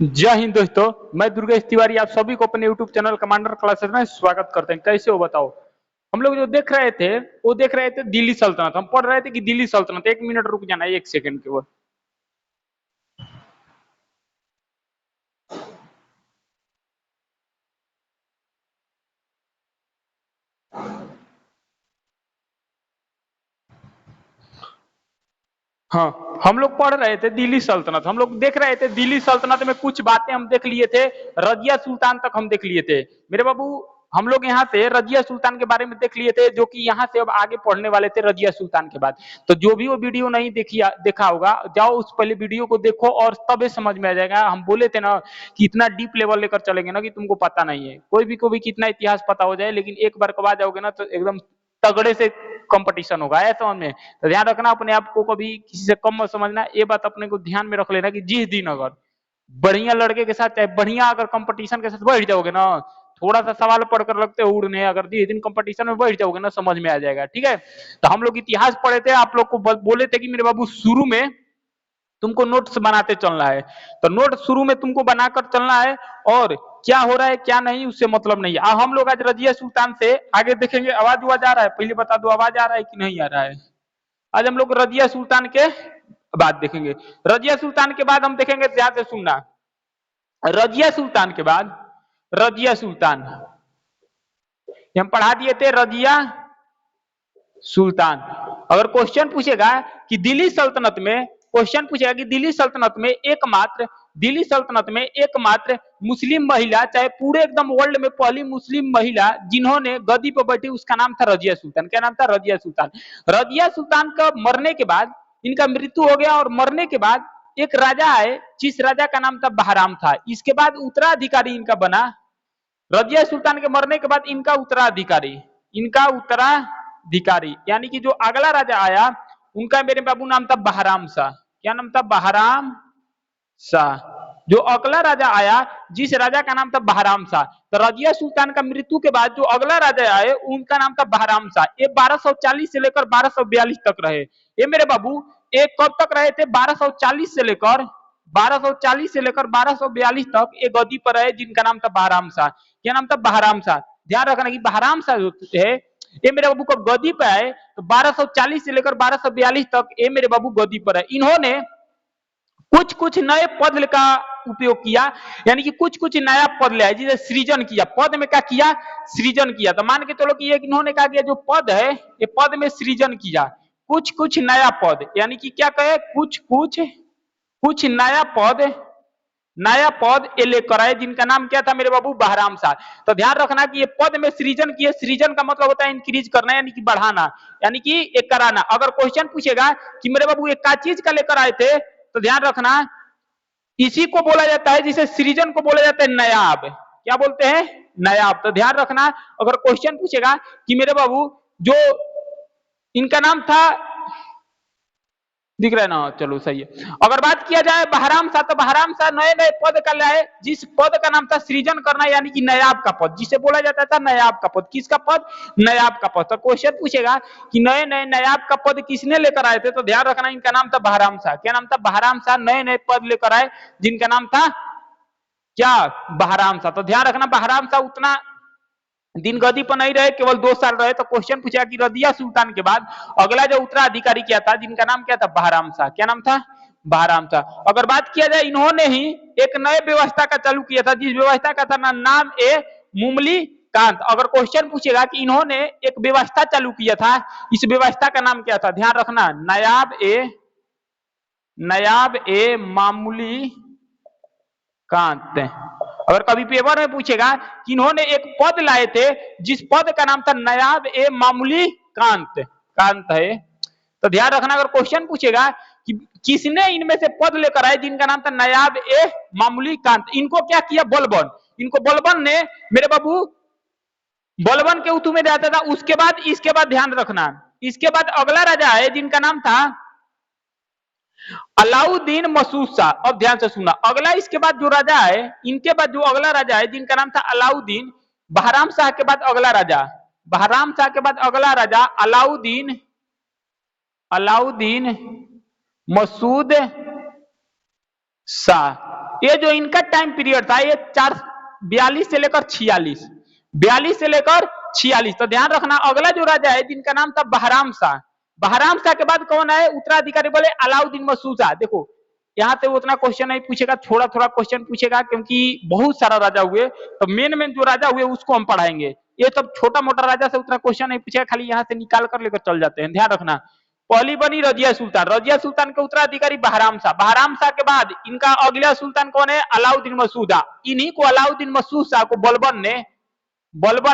जय हिंद दोस्तों, मैं दुर्गेश तिवारी आप सभी को अपने YouTube चैनल कमांडर क्लासेस में स्वागत करते हैं। कैसे हो बताओ। हम लोग जो देख रहे थे वो देख रहे थे दिल्ली सल्तनत। हम पढ़ रहे थे कि दिल्ली सल्तनत। एक मिनट रुक जाना, एक सेकंड केवल। हाँ, हम लोग पढ़ रहे थे दिल्ली सल्तनत। हम लोग देख रहे थे दिल्ली सल्तनत में कुछ बातें हम देख लिए थे। रजिया सुल्तान तक हम देख लिए थे मेरे बाबू। हम लोग यहाँ से रजिया सुल्तान के बारे में देख लिए थे, जो कि यहाँ से अब आगे पढ़ने वाले थे रजिया सुल्तान के बाद। तो जो भी वो वीडियो नहीं देखा होगा, जाओ उस पहले वीडियो को देखो और तब समझ में आ जाएगा। हम बोले थे ना कि इतना डीप लेवल लेकर चलेंगे ना कि तुमको पता नहीं है। कोई भी को भी कितना इतिहास पता हो जाए, लेकिन एक बार कब आ जाओगे ना तो एकदम तगड़े से कंपटीशन होगा, है समझ में। तो ध्यान रखना, अपने आप को कभी किसी से कम मत समझना। ये बात अपने को ध्यान में रख लेना कि जिस दिन अगर बढ़िया लड़के के साथ, चाहे बढ़िया अगर कंपटीशन के साथ बैठ जाओगे ना, थोड़ा सा सवाल पढ़कर लगते हो उड़ने, अगर जिस दिन कंपटीशन में बैठ जाओगे ना समझ में आ जाएगा। ठीक है, तो हम लोग इतिहास पढ़े थे, आप लोग को बोले थे कि मेरे बाबू शुरू में तुमको नोट्स बनाते चलना है। तो नोट शुरू में तुमको बनाकर चलना है, और क्या हो रहा है क्या नहीं उससे मतलब नहीं है। हम लोग आज रजिया सुल्तान से आगे देखेंगे। आवाज आ रहा है, पहले बता दो आवाज आ रहा है कि नहीं आ रहा है। आज हम लोग रजिया सुल्तान के बाद देखेंगे। रजिया सुल्तान के बाद हम देखेंगे, ध्यान से सुनना। रजिया सुल्तान के बाद रजिया सुल्तान हम पढ़ा दिए थे रजिया सुल्तान। अगर क्वेश्चन पूछेगा कि दिल्ली सल्तनत में, क्वेश्चन पूछेगा कि दिल्ली सल्तनत में एकमात्र मुस्लिम महिला, चाहे पूरे एकदम वर्ल्ड में पहली मुस्लिम महिला जिन्होंने गद्दी पर बैठी, उसका नाम था रजिया सुल्तान। क्या नाम था? रजिया सुल्तान। रजिया सुल्तान का मरने के बाद, इनका मृत्यु हो गया, और मरने के बाद एक राजा आए, जिस राजा का नाम था बहराम था। इसके बाद उत्तराधिकारी इनका बना। रजिया सुल्तान के मरने के बाद इनका उत्तराधिकारी यानी कि जो अगला राजा आया, उनका मेरे बाबू नाम था बहराम शाह। क्या नाम था? बहराम शाह। जो अगला राजा आया, जिस राजा का नाम था बहराम शाह, तो रजिया सुल्तान का मृत्यु के बाद जो अगला राजा आए उनका नाम था बहराम शाह। ये 1240 से लेकर 1242 तक रहे। ये मेरे बाबू एक कब तक रहे थे? 1240 से लेकर 1242 तक ये गद्दी पर रहे, जिनका नाम था बहराम शाह। क्या नाम था? बहराम शाह। ध्यान रखना कि बहराम शाह जो है, ये मेरे बाबू कब गद्दी पर आए तो 1240 से लेकर 1242 तक ये मेरे बाबू गद्दी पर है। इन्होंने कुछ कुछ नए पद का उपयोग किया, यानी कि कुछ कुछ नया पद ले आए, जिसे सृजन किया। पद में क्या किया? सृजन किया। तो मान के चलो कि इन्होंने कहा कि जो पद है, ये पद में सृजन किया कुछ कुछ नया पद, यानी कि क्या कहे, कुछ नया पद ये लेकर आए, जिनका नाम क्या था मेरे बाबू? बहराम शाह। तो ध्यान रखना कि ये पद में सृजन किए। सृजन का मतलब होता है इंक्रीज करना, यानी कि बढ़ाना, यानी कि एक कराना। अगर क्वेश्चन पूछेगा कि मेरे बाबू एक का चीज का लेकर आए थे, तो ध्यान रखना इसी को बोला जाता है, जिसे सृजन को बोला जाता है नायाब। क्या बोलते हैं? नायाब। तो ध्यान रखना, अगर क्वेश्चन पूछेगा कि मेरे बाबू जो इनका नाम था, दिख रहा है ना, चलो सही है। अगर बात किया जाए बहराम शाह, तो बहराम शाह नए नए पद का लाए, जिस पद का नाम था सृजन करना, यानी कि नायाब का पद, जिसे बोला जाता था नायाब का पद। किसका पद? नायाब का पद। तो क्वेश्चन पूछेगा कि नए नए नायाब का पद किसने लेकर आए थे, तो ध्यान रखना इनका नाम था बहराम शाह। क्या नाम था? बहराम शाह नए नए पद लेकर आए, जिनका नाम था क्या? बहराम शाह। तो ध्यान रखना बहराम शाह उतना दिन गद्दी पर नहीं रहे, केवल 2 साल रहे। तो क्वेश्चन पूछा कि रजिया सुल्तान के बाद अगला जो उत्तराधिकारी क्या था, जिनका नाम क्या था? बहराम शाह। क्या नाम था? बहराम शाह। अगर बात किया जाए, इन्होंने ही एक नए व्यवस्था का चालू किया था, जिस व्यवस्था का था नाम ए मुमली कांत। अगर क्वेश्चन पूछेगा कि इन्होंने एक व्यवस्था चालू किया था, इस व्यवस्था का नाम क्या था, ध्यान रखना नायाब ए मामूली कांत। अगर कभी पेपर में पूछेगा कि इन्होंने एक पद लाए थे, जिस पद का नाम था नायाब ए मामूली कांत है, तो ध्यान रखना अगर क्वेश्चन पूछेगा कि किसने इनमें से पद लेकर आए, जिनका नाम था नायाब ए मामूली कांत, इनको क्या किया? बलबन। इनको बलबन ने मेरे बाबू बलबन के उतु में जाता था। इसके बाद ध्यान रखना, इसके बाद अगला राजा है, जिनका नाम था अलाउद्दीन मसूद शाह। अब ध्यान से सुना, अगला इसके बाद जो राजा है, इनके बाद जो अगला राजा है, जिनका नाम था अलाउद्दीन। बहराम शाह के बाद अगला राजा अलाउद्दीन मसूद शाह। ये जो इनका टाइम पीरियड था ये 442 से लेकर 46, 42 से लेकर 46। तो ध्यान रखना अगला जो राजा है जिनका नाम था बहराम शाह, बहराम शाह के बाद कौन है उत्तराधिकारी, बोले अलाउद्दीन मसूद। देखो यहाँ से उतना क्वेश्चन नहीं पूछेगा, थोड़ा थोड़ा क्वेश्चन पूछेगा क्योंकि बहुत सारा राजा हुए, तो मेन मेन जो राजा हुए उसको हम पढ़ाएंगे। ये सब छोटा मोटा राजा से उतना क्वेश्चन नहीं पूछेगा, खाली यहाँ से निकाल कर लेकर चल जाते हैं, ध्यान रखना। पहली बनी रजिया सुल्तान, रजिया सुल्तान के उत्तराधिकारी बहराम शाह, बहराम शाह के बाद इनका अगला सुल्तान कौन है अलाउद्दीन मसूद। इन्हीं को अलाउद्दीन मसूद शाह को बलबन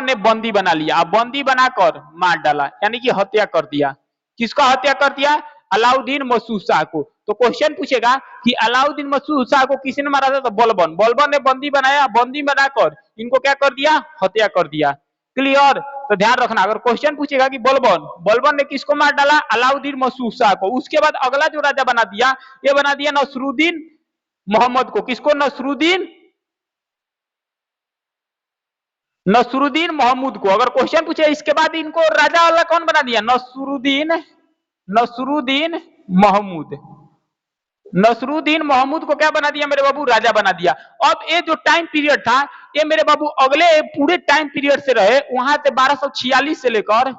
ने बंदी बना लिया, बंदी बनाकर मार डाला, यानी कि हत्या कर दिया। किसका हत्या कर दिया, अलाउद्दीन मसूद शाह को। तो क्वेश्चन पूछेगा कि अलाउद्दीन मसूद शाह को किसने मारा था, तो बलबन ने बंदी बनाया, बंदी बनाकर इनको क्या कर दिया, हत्या कर दिया। क्लियर। तो ध्यान रखना अगर क्वेश्चन पूछेगा कि बलबन ने किसको मार डाला, अलाउद्दीन मसूद शाह को। उसके बाद अगला जो राजा बना दिया, ये बना दिया नसरुद्दीन मोहम्मद को। किसको, नसरुद्दीन मोहम्मद को। अगर क्वेश्चन पूछे इसके बाद इनको राजा वाला कौन बना दिया, नसरुद्दीन मोहम्मद। नसरुद्दीन मोहम्मद को क्या बना दिया मेरे बाबू, राजा बना दिया। अब ये जो टाइम पीरियड था ये मेरे बाबू अगले पूरे टाइम पीरियड से रहे, वहां से 1246 से लेकर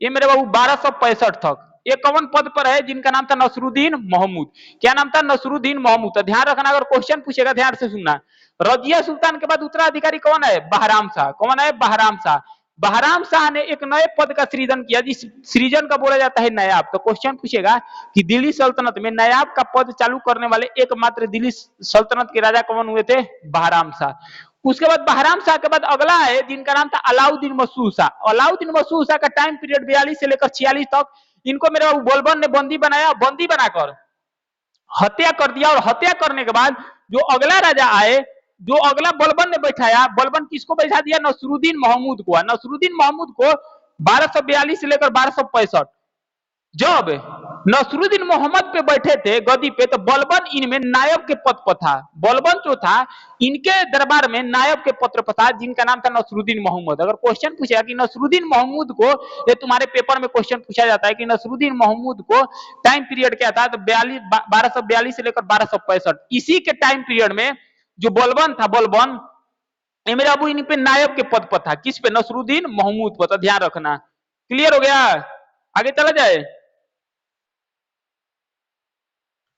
ये मेरे बाबू 1265 तक। ये कौन पद पर है, जिनका नाम था नसरुद्दीन मोहम्मद। क्या नाम था, नसरुद्दीन मोहम्मद। तो ध्यान रखना अगर क्वेश्चन पूछेगा ध्यान से सुनना। रजिया सुल्तान के बाद उत्तराधिकारी कौन है, बहराम शाह। कौन है, बहराम शाह। बहराम शाह ने एक नए पद का सृजन किया, जिस सृजन का बोला जाता है नयाब। तो क्वेश्चन पूछेगा कि दिल्ली सल्तनत में नयाब का पद चालू करने वाले एकमात्र दिल्ली सल्तनत के राजा कौन हुए थे, बहराम शाह। उसके बाद बहराम शाह के बाद अगला है जिनका नाम था अलाउद्दीन मसूद शाह। अलाउद्दीन मसूद शाह का टाइम पीरियड 42 से लेकर 46 तक। इनको मेरे बलबन ने बंदी बनाया, बंदी बनाकर हत्या कर दिया। और हत्या करने के बाद जो अगला राजा आए, जो अगला बलबन ने बैठाया, बलबन किसको बैठा दिया, नसरुद्दीन मोहम्मद को। नसरुद्दीन मोहम्मद को 1242 से लेकर 1265 जब नसरुद्दीन मोहम्मद पे बैठे थे गद्दी पे, तो बलबन इनमें नायब के पद पर था। बलबन जो था इनके दरबार में नायब के पत्र पर था, जिनका नाम था नसरुद्दीन मोहम्मद। अगर क्वेश्चन पूछेगा कि नसरुद्दीन मोहम्मद को, ये तुम्हारे पेपर में क्वेश्चन पूछा जाता है कि नसरुद्दीन मोहम्मद को टाइम पीरियड क्या था, तो 1242 से लेकर 1265। इसी के टाइम पीरियड में जो बलबन था, बलबन ये मेरा अबू इन पे नायब के पद पर था। किस पे, नसरुद्दीन मोहम्मद पर। तो ध्यान रखना। क्लियर हो गया, आगे चला जाए।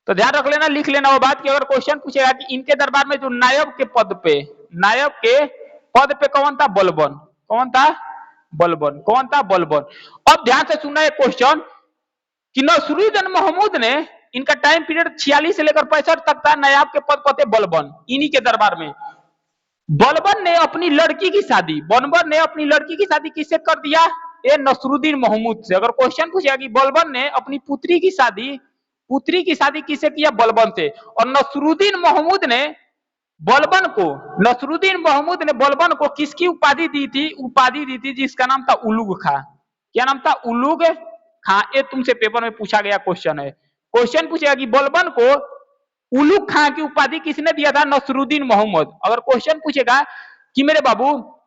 तो ध्यान रख लेना, लिख लेना वो बात कि अगर क्वेश्चन पूछेगा कि इनके दरबार में जो नायब के पद पे कौन था, बलबन। कौन था, बलबन। कौन था, बलबन। अब ध्यान से सुनना है क्वेश्चन कि नसरुद्दीन मोहम्मद ने, इनका टाइम पीरियड 46 से लेकर 65 तक था, नायब के पद पर थे बलबन, इन्हीं के दरबार में। बलबन ने अपनी लड़की की शादी, बलबन ने अपनी लड़की की शादी किससे कर दिया, ये नसरुद्दीन मोहम्मद से। अगर क्वेश्चन पूछेगा कि बलबन ने अपनी पुत्री की शादी किससे किया, बलबन से। और नसरुद्दीन मोहम्मद ने बलबन को किसकी उपाधि दी थी, जिसका नाम था उलूग खां। क्या नाम था, उलूग खां। ये तुमसे पेपर में पूछा गया क्वेश्चन है। क्वेश्चन पूछेगा कि बलबन को उलूग खां की उपाधि किसने दिया था, नसरुद्दीन मोहम्मद। अगर क्वेश्चन पूछेगा कि मेरे बाबू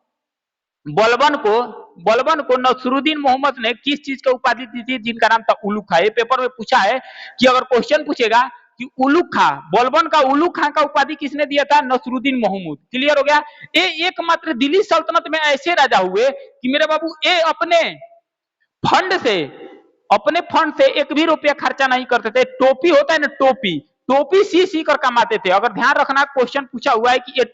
बलबन को नसरुद्दीन मोहम्मद ने किस चीज का उपाधि दी थी, जिनका नाम था उलूग खां। ये पेपर में पूछा है कि अगर क्वेश्चन पूछेगा कि उलूग खां, बलबन का उलूग खां का उपाधि किसने दिया था, नसरुद्दीन मोहम्मद। क्लियर हो गया। ये एकमात्र दिल्ली सल्तनत में ऐसे राजा हुए कि मेरे बाबू ये अपने फंड से एक भी रुपया खर्चा नहीं करते थे। टोपी होता है ना, टोपी सी कर कमाते थे। अगर ध्यान रखना क्वेश्चन पूछा हुआ है कि ये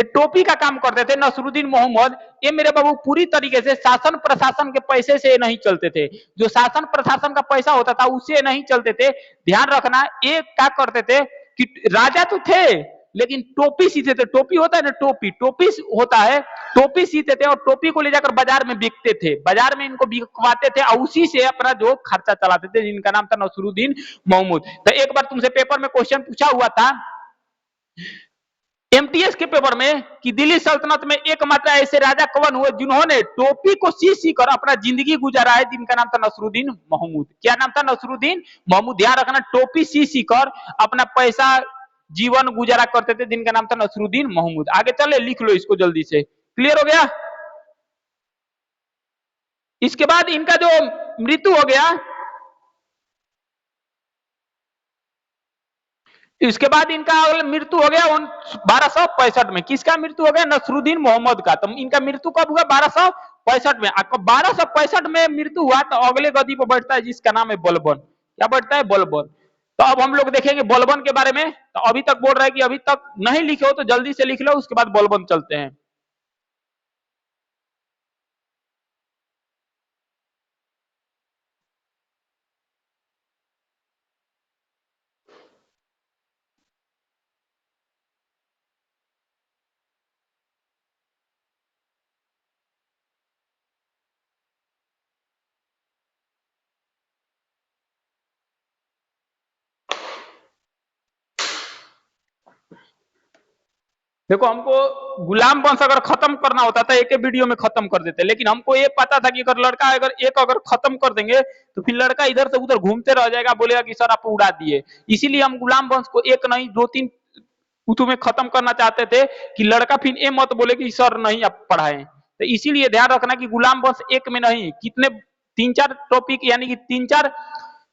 टोपी का काम करते थे नसरुद्दीन मोहम्मद। ये मेरे बाबू पूरी तरीके से शासन प्रशासन के पैसे से नहीं चलते थे। जो शासन प्रशासन का पैसा होता था उससे नहीं चलते थे। ध्यान रखना, ये क्या करते थे कि राजा तो थे लेकिन टोपी सीते थे। टोपी होता है ना, टोपी होता है, टोपी सीते थे और टोपी को ले जाकर बाजार में बिकते थे, बाजार में इनको बिकवाते थे और उसी से अपना जो खर्चा चलाते थे, जिनका नाम था नसरुद्दीन मोहम्मद। तो एक बार तुमसे पेपर में क्वेश्चन पूछा हुआ था एमटीएस के पेपर में कि दिल्ली सल्तनत में एकमात्र ऐसे राजा कौन हुए जिन्होंने टोपी को सी कर अपना जिंदगी गुजारा है, जिनका नाम था नसरुद्दीन मोहम्मद। क्या नाम था, नसरुद्दीन मोहम्मद। ध्यान रखना, टोपी सी कर अपना पैसा जीवन गुजारा करते थे, जिनका नाम था नसरुद्दीन मोहम्मद। आगे चले, लिख लो इसको जल्दी से। क्लियर हो गया। इसके बाद इनका जो मृत्यु हो गया, इसके बाद इनका मृत्यु हो गया 1265 में। किसका मृत्यु हो गया? नसरुद्दीन मोहम्मद का। तो इनका मृत्यु कब हुआ? 1265 में। आपको 1265 में मृत्यु हुआ तो अगले गद्दी पर बैठता है जिसका नाम है बलबन। क्या बैठता है? बलबन। तो अब हम लोग देखेंगे बलबन के बारे में। तो अभी तक बोल रहा है कि अभी तक नहीं लिखे हो तो जल्दी से लिख लो, उसके बाद बलबन चलते हैं। देखो, हमको गुलाम वंश अगर खत्म करना होता था एक वीडियो में खत्म कर देते, लेकिन हमको ये पता था कि अगर लड़का अगर खत्म कर देंगे तो फिर लड़का इधर से उधर घूमते रह जाएगा, बोलेगा कि सर आप उड़ा दिए। इसीलिए हम गुलाम वंश को एक नहीं दो तीन उतु में खत्म करना चाहते थे कि लड़का फिर ये मत बोले कि सर नहीं आप पढ़ाए। तो इसीलिए ध्यान रखना कि गुलाम वंश एक में नहीं, कितने तीन चार टॉपिक यानी कि तीन चार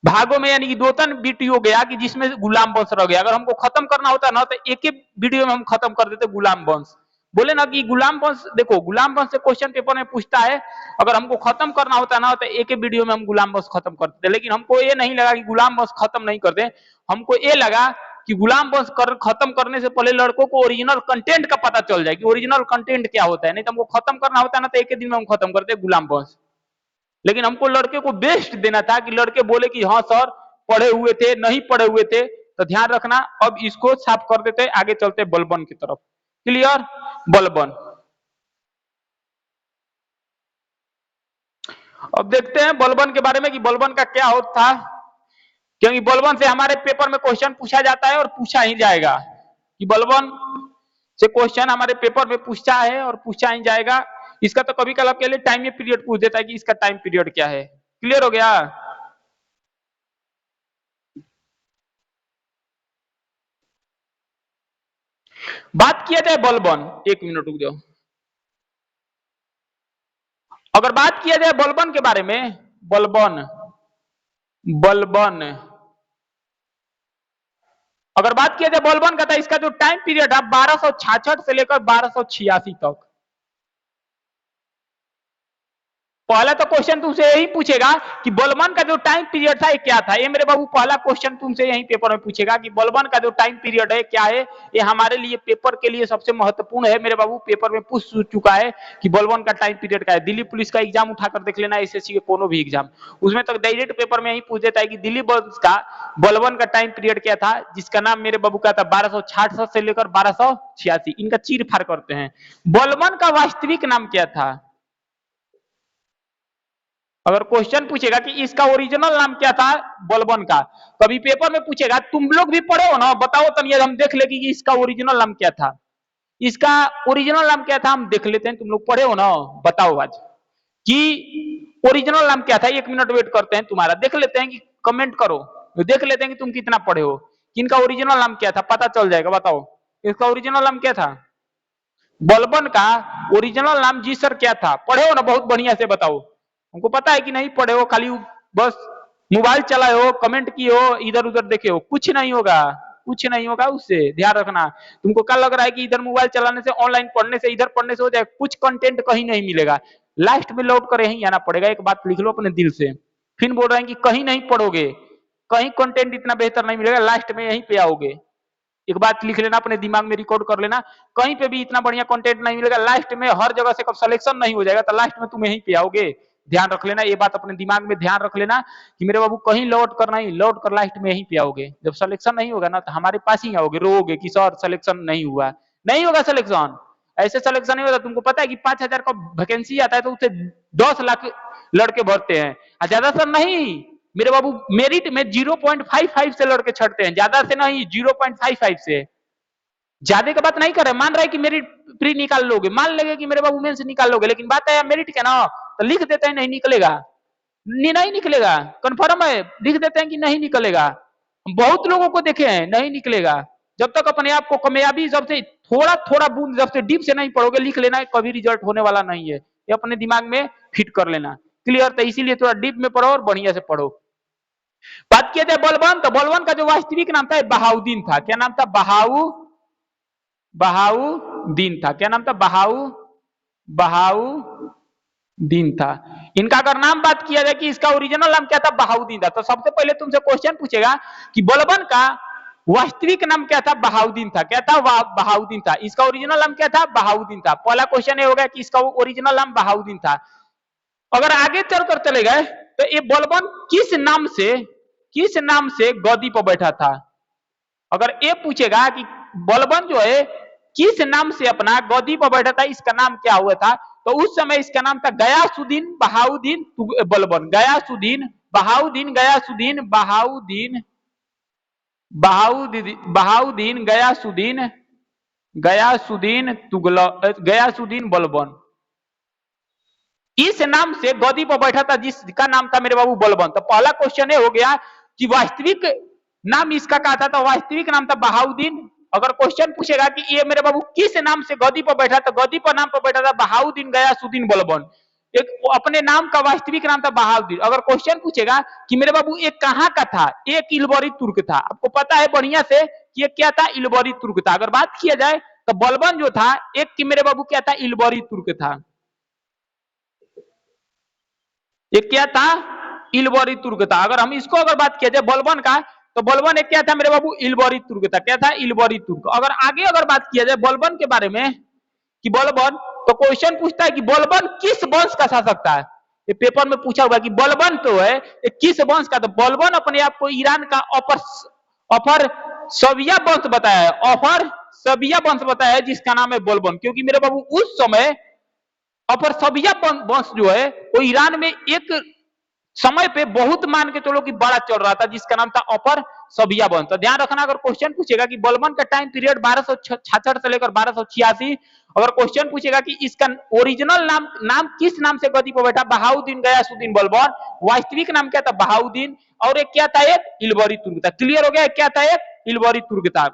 भागों में यानी कि दो तीन वीडियो गया कि जिसमें गुलाम वंश रह गया। अगर हमको खत्म करना होता ना तो एक एक वीडियो में हम खत्म कर देते गुलाम वंश। बोले ना कि गुलाम वंश, देखो गुलाम वंश से क्वेश्चन पेपर में पूछता है, अगर हमको खत्म करना होता ना तो एक एक वीडियो में हम गुलाम वंश खत्म कर देते। लेकिन हमको ये नहीं लगा कि गुलाम वंश खत्म नहीं कर दे, हमको ये लगा कि गुलाम वंश खत्म करने से पहले लड़कों को ओरिजिनल कंटेंट का पता चल जाए कि ओरिजिनल कंटेंट क्या होता है। नहीं तो हमको खत्म करना होता है ना तो एक ही दिन में हम खत्म करते गुलाम वंश। लेकिन हमको लड़के को बेस्ट देना था कि लड़के बोले कि हाँ सर पढ़े हुए थे, नहीं पढ़े हुए थे। तो ध्यान रखना, अब इसको साफ कर देते, आगे चलते बलबन की तरफ। क्लियर? बलबन। अब देखते हैं बलबन के बारे में कि बलबन का क्या होता था, क्योंकि बलबन से हमारे पेपर में क्वेश्चन पूछा जाता है और पूछा ही जाएगा कि बलबन से क्वेश्चन हमारे पेपर में पूछा है और पूछा ही जाएगा। इसका तो कभी कल के लिए टाइम पीरियड पूछ देता है कि इसका टाइम पीरियड क्या है। क्लियर हो गया? बात किया जाए बलबन, एक मिनट रुक जाओ। अगर बात किया जाए बलबन के बारे में, बलबन बलबन अगर बात किया जाए बलबन का, था इसका जो टाइम पीरियड है 1266 से लेकर 1286 तक। पहला तो क्वेश्चन तुमसे यही पूछेगा कि बलबन का जो टाइम पीरियड था ये क्या था। ये मेरे बाबू पहला क्वेश्चन तुमसे यही पेपर में पूछेगा कि बलबन का जो टाइम पीरियड है क्या है। ये हमारे लिए पेपर के लिए सबसे महत्वपूर्ण है मेरे बाबू। पेपर में पूछ चुका है कि बलबन का टाइम पीरियड क्या है। दिल्ली पुलिस का एग्जाम उठाकर देख लेना, एसएससी के कोनो भी एग्जाम, उसमें तक डायरेक्ट पेपर में यही पूछ देता है कि दिल्ली पुलिस का बलबन का टाइम पीरियड क्या था, जिसका नाम मेरे बाबू का था 1266 से लेकर 1286। इनका चीर फाड़ करते हैं। बलबन का वास्तविक नाम क्या था? अगर क्वेश्चन पूछेगा कि इसका ओरिजिनल नाम क्या था बलबन का, कभी पेपर में पूछेगा, तुम लोग भी पढ़े हो ना, बताओ तनिक हम देख ले कि इसका ओरिजिनल नाम क्या था। इसका ओरिजिनल नाम क्या था हम देख लेते हैं। तुम लोग पढ़े हो ना, बताओ आज कि ओरिजिनल नाम क्या था। एक मिनट वेट करते हैं तुम्हारा, देख लेते हैं कि कमेंट करो, देख लेते हैं कि तुम कितना पढ़े हो, कि इनका ओरिजिनल नाम क्या था, पता चल जाएगा। बताओ इसका ओरिजिनल नाम क्या था। बलबन का ओरिजिनल नाम जी सर क्या था? पढ़े हो ना बहुत बढ़िया से, बताओ। हमको पता है कि नहीं पढ़े हो, खाली बस मोबाइल चलाए हो, कमेंट किए हो, इधर उधर देखे हो, कुछ नहीं होगा, कुछ नहीं होगा उससे। ध्यान रखना, तुमको क्या लग रहा है कि इधर मोबाइल चलाने से, ऑनलाइन पढ़ने से, इधर पढ़ने से हो जाए, कुछ कंटेंट कहीं नहीं मिलेगा। लास्ट में लौट कर यहीं आना पड़ेगा। एक बात लिख लो अपने दिल से। फिर बोल रहे हैं कि कहीं नहीं पढ़ोगे, कहीं कंटेंट इतना बेहतर नहीं मिलेगा, लास्ट में यहीं पे आओगे। एक बात लिख लेना, अपने दिमाग में रिकॉर्ड कर लेना, कहीं पे भी इतना बढ़िया कंटेंट नहीं मिलेगा, लास्ट में हर जगह से कब सिलेक्शन नहीं हो जाएगा तो लास्ट में तुम यहीं पे आओगे। ध्यान रख लेना, ये बात अपने दिमाग में ध्यान रख लेना कि मेरे बाबू कहीं लौट कर नहीं, लौट कर लास्ट में यहीं पे आओगे। जब सिलेक्शन नहीं होगा ना तो हमारे पास ही आओगे, रोओगे कि सर सिलेक्शन नहीं हुआ। नहीं होगा सिलेक्शन, ऐसे सिलेक्शन नहीं होता। तुमको पता है कि 5,000 का वैकेंसी आता है तो उसे 10 लाख लड़के भरते हैं, ज्यादा सर नहीं मेरे बाबू। मेरिट में 0.55 से लड़के छटते हैं, ज्यादा से नहीं, 0.55 से। ज्यादा का बात नहीं कर रहे, मान रहे कि मेरिट प्री निकाल लोगे, मान लेंगे कि मेरे बाबू मेंस निकाल लोगे, लेकिन बात है मेरिट क्या ना, तो लिख देते हैं नहीं निकलेगा, नहीं निकलेगा, कंफर्म है, लिख देते हैं कि नहीं निकलेगा। बहुत लोगों को देखे हैं नहीं निकलेगा। जब तक अपने आप को कामयाबी सबसे थोड़ा थोड़ा बूंद जब से डीप से नहीं पढ़ोगे, लिख लेना है कभी रिजल्ट होने वाला नहीं है, ये अपने दिमाग में फिट कर लेना। क्लियर? तो इसीलिए थोड़ा डीप में पढ़ो और बढ़िया से पढ़ो। बात किया जाए बलबन, तो बलबन का जो वास्तविक नाम था बहाउद्दीन था। क्या नाम था? बहाउद्दीन था। क्या नाम था? बहाउद्दीन था। इनका अगर नाम बात किया जाए कि इसका ओरिजिनल नाम क्या था, बहाउद्दीन था, तो सबसे पहले तुमसे क्वेश्चन पूछेगा कि बलबन का वास्तविक नाम क्या था? बहाउद्दीन था। क्या था? बहाउद्दीन था। इसका ओरिजिनल नाम क्या था? बहाउद्दीन था। पहला क्वेश्चन ये हो गया कि इसका ओरिजिनल नाम बहाउद्दीन था। अगर आगे चलकर चले गए तो ये बलबन किस नाम से गद्दी पर बैठा था? अगर ये पूछेगा कि बलबन जो है किस नाम से अपना गद्दी पर बैठा था, इसका नाम क्या हुआ था, तो उस समय इसका नाम था गयासुद्दीन बहाउद्दीन बलबन। गयासुद्दीन बहाउद्दीन, गयासुद्दीन बहाउद्दीन, बहाउद्दीन गयासुद्दीन, गयासुद्दीन तुगलक, गयासुद्दीन बलबन। इस नाम से गद्दी पर बैठा था जिसका नाम था मेरे बाबू बलबन। तो पहला क्वेश्चन ये हो गया कि वास्तविक नाम इसका क्या था, तो वास्तविक नाम था बहाउद्दीन। अगर क्वेश्चन पूछेगा कि ये मेरे बाबू किस नाम से गद्दी पर बैठा, तो गद्दी पर नाम पर बैठा था बहाउद्दीन गयासुद्दीन बलबन। एक अपने नाम का वास्तविक नाम था बहाउद्दीन। अगर क्वेश्चन पूछेगा कि मेरे बाबू एक कहाँ का था, एक इलबरी तुर्क था। आपको पता है बढ़िया से कि ये क्या था? इलबरी तुर्क था। अगर बात किया जाए तो बलबन जो था एक कि मेरे बाबू क्या था? इलबरी तुर्क था। ये क्या था? इलबरी तुर्क था। अगर हम इसको अगर बात किया जाए बलबन का, तो बलबन एक क्या था मेरे बाबू? इलबरी तुर्क था। क्या था? इलबरी तुर्क। अगर आगे अगर बात किया जाए बलबन के बारे में कि बलबन, तो क्वेश्चन पूछता है कि बलबन किस वंश का शासक था। ये पेपर में पूछा हुआ कि बलबन तो है ये किस वंश का, तो बलबन अपने आप को ईरान का अफर सबिया वंश बताया है। अफर सबिया वंश बताया है जिसका नाम है बलबन। क्योंकि मेरे बाबू उस समय अफर सबिया वंश जो है वो ईरान में एक समय पे बहुत मान के चलो कि बड़ा चल रहा था, जिसका नाम था अपर सबिया वंश। तो ध्यान रखना, अगर क्वेश्चन पूछेगा कि बलबन का टाइम पीरियड 1266 से लेकर 1286, अगर क्वेश्चन पूछेगा कि इसका ओरिजिनल नाम किस नाम से गद्दी पर बैठा, बहाउद्दीन गयासुद्दीन बलबन। वास्तविक नाम क्या था? बहाउद्दीन। और एक क्या था? एक इलबरी तुर्क था। क्लियर हो गया? क्या था? एक इलबरी तुर्क था।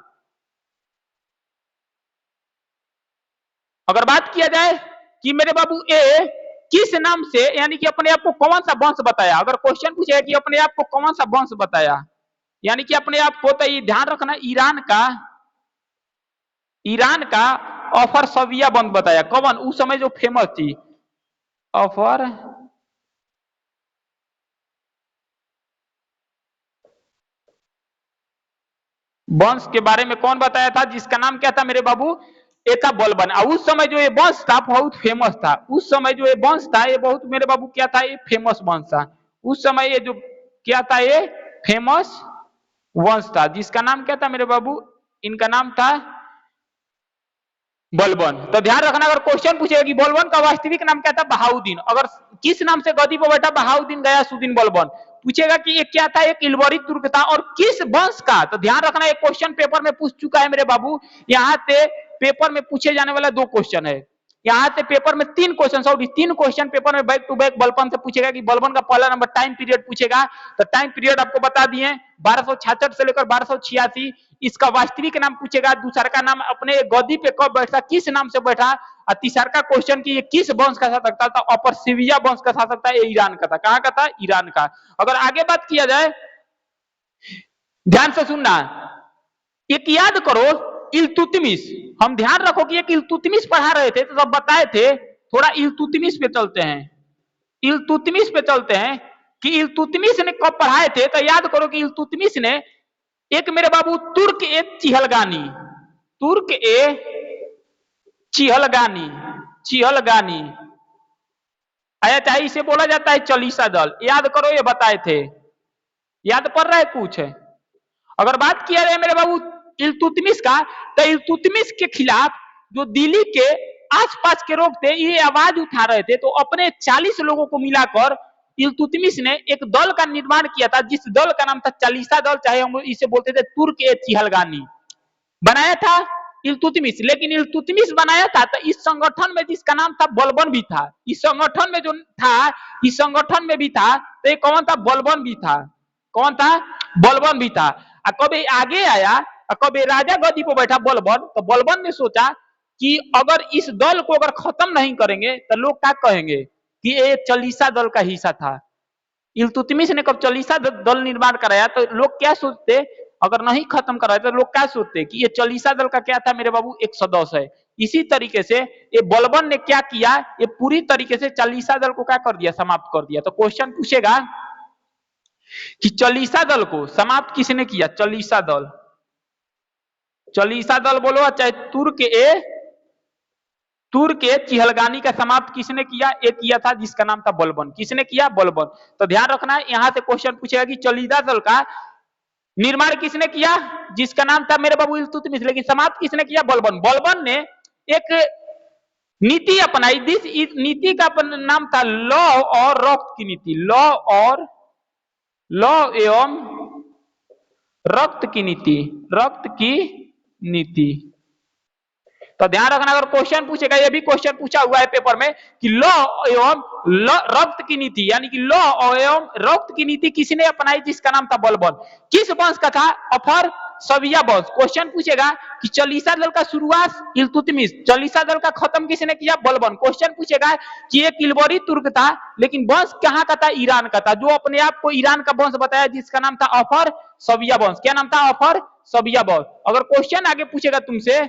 अगर बात किया जाए कि मेरे बाबू ए किस नाम से, यानी कि अपने आप को कौन सा वंश बताया, अगर क्वेश्चन पूछे कि अपने आप को कौन सा वंश बताया, यानी कि अपने आप को, तो ये ध्यान रखना ईरान का अफर सविया वंश बताया। कौन? उस समय जो फेमस थी अफर वंश के बारे में कौन बताया था, जिसका नाम क्या था मेरे बाबू? ये था बलबन। और उस समय जो ये वंश था बहुत फेमस था। उस समय जो ये वंश था ये बहुत मेरे बाबू क्या था? ये फेमस वंश था। उस समय ये जो क्या था? ये फेमस वंश था, जिसका नाम क्या था मेरे बाबू? इनका नाम था बलबन। तो ध्यान रखना, अगर क्वेश्चन पूछेगा कि बलबन का वास्तविक नाम क्या था? बहाउद्दीन। अगर किस नाम से गद्दी पर बैठा? बहाउद्दीन गयासुद्दीन बलबन। पूछेगा कि ये क्या था? एक इलबरी तुर्क था। और किस वंश का, तो ध्यान रखना एक क्वेश्चन पेपर में पूछ चुका है मेरे बाबू। यहाँ से पेपर में पूछे जाने वाला 2 क्वेश्चन है। यहाँ से पेपर में 3 क्वेश्चन, और 3 क्वेश्चन पेपर में बैक टू बैक बलबन से पूछेगा कि बलबन का पहला नंबर टाइम पीरियड पूछेगा। तो टाइम पीरियड आपको बता दिए 1266 से लेकर 1286। इसका वास्तविक नाम पूछेगा। दूसरा का नाम अपने गद्दी पे कब बैठा, किस नाम से बैठा। और तीसरा का क्वेश्चन कि ये किस वंश का शासक था, तो अपर सिविया वंश का शासक था। ये ईरान का था। कहां का था? ईरान का। अगर आगे बात किया जाए, ध्यान से सुनना, एक याद करो इल्तुतमिश। हम ध्यान रखो कि एक इल्तुतमिश पढ़ा रहे थे तो सब बताए थे। थोड़ा इल्तुतमिश पे चलते हैं। इल्तुतमिश पे चलते हैं कि इल्तुतमिश ने कब पढ़ाए थे, तो याद करो कि इल्तुतमिश ने एक मेरे बाबू तुर्क ए चिहलगानी, तुर्क ए चिहलगानी, चिहलगानी आया चाहे इसे बोला जाता है चालीसा दल। याद करो ये बताए थे। याद पड़ रहा है कुछ? अगर बात किया जाए मेरे बाबू इल्तुतमिश का, तो इल्तुतमिश के खिलाफ जो दिल्ली के आसपास के लोग थे ये आवाज उठा रहे थे, तो अपने 40 लोगों को मिलाकर इल्तुतमिश ने एक दल का निर्माण किया था, जिस दल का नाम था चालीसा दल, चाहे हम इसे बोलते थे तुर्क ए चिहलगानी। बनाया था इल्तुतमिश। लेकिन इल्तुतमिश बनाया था तो इस संगठन में जिसका नाम था बलबन भी था। इस संगठन में जो था, इस संगठन में भी था, तो ये कौन था? बलबन भी था। कौन था? बलबन भी था। कब आगे आया, कब राजा गद्दी पर बैठा बलबन, तो बलबन ने सोचा कि अगर इस दल को अगर खत्म नहीं करेंगे तो लोग क्या कहेंगे कि ये चालीसा दल का हिस्सा था। इल्तुतमिश ने कब चालीसा दल निर्माण कराया तो लोग क्या सोचते, अगर नहीं खत्म कराया तो लोग क्या सोचते कि ये चालीसा दल का क्या था मेरे बाबू, एक सदस्य है। इसी तरीके से ये बलबन ने क्या किया, ये पूरी तरीके से चालीसा दल को क्या कर दिया, समाप्त कर दिया। तो क्वेश्चन पूछेगा कि चालीसा दल को समाप्त किसने किया, चालीसा दल, चालीसा दल बोलो चाहे तुर्क के चिहलगानी का समाप्त किसने किया, एक किया था जिसका नाम था बलबन। किसने किया, बलबन। तो ध्यान रखना है, यहां से क्वेश्चन पूछेगा कि चालीसा दल का निर्माण किसने किया, जिसका नाम था मेरे बाबू इल्तुतमिश, लेकिन समाप्त किसने किया, बलबन। बलबन ने एक नीति अपनाई, जिस नीति का नाम था लौ और रक्त की नीति, लौ एवं रक्त की नीति, रक्त की नीति। तो ध्यान रखना, अगर क्वेश्चन पूछेगा, ये भी क्वेश्चन पूछा हुआ है पेपर में कि लौ एवं रक्त की नीति, यानी कि लौ एवं रक्त की नीति किसने अपनाई, जिसका नाम था बलबन। किस वंश का था, अफर सविया वंश। क्वेश्चन पूछेगा कि चालीसा दल का शुरुआत इल्तुतमिश, चालीसा दल का खत्म किसने किया, बलबन। क्वेश्चन पूछेगा कि एक किलबरी तुर्क था, लेकिन वंश कहां का था, ईरान का था, जो अपने आप को ईरान का वंश बताया, जिसका नाम था अफर सविया वंश। क्या नाम था, अफर सविया वंश। अगर क्वेश्चन आगे पूछेगा तुमसे,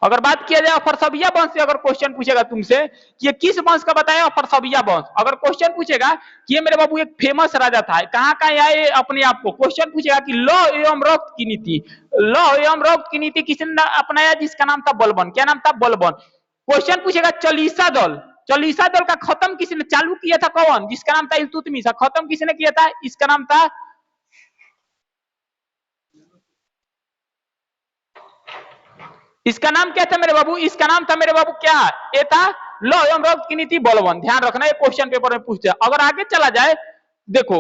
अगर बात किया जाए अफरसबिया वंश से, अगर क्वेश्चन पूछेगा तुमसे कि ये किस वंश का बताया, अफरसबिया वंश। अगर क्वेश्चन पूछेगा कि ये मेरे बाबू एक फेमस राजा था, कहां का आए अपने आप को, क्वेश्चन पूछेगा कि लौ एवं रक्त की नीति, लौ एवं रक्त की नीति किसने अपनाया, जिसका नाम था बलबन। क्या नाम था, बलबन। क्वेश्चन पूछेगा चालीसा दल, चालीसा दल का खत्म किसने चालू किया था, कौन, जिसका नाम था इल्तुतमिश। खत्म किसने किया था, इसका नाम था, इसका नाम क्या था मेरे बाबू, इसका नाम था मेरे बाबू क्या, ये था लौ एवं रक्त की नीति, बलबन। ध्यान रखना, ये क्वेश्चन पेपर में पूछते हैं। अगर आगे चला जाए, देखो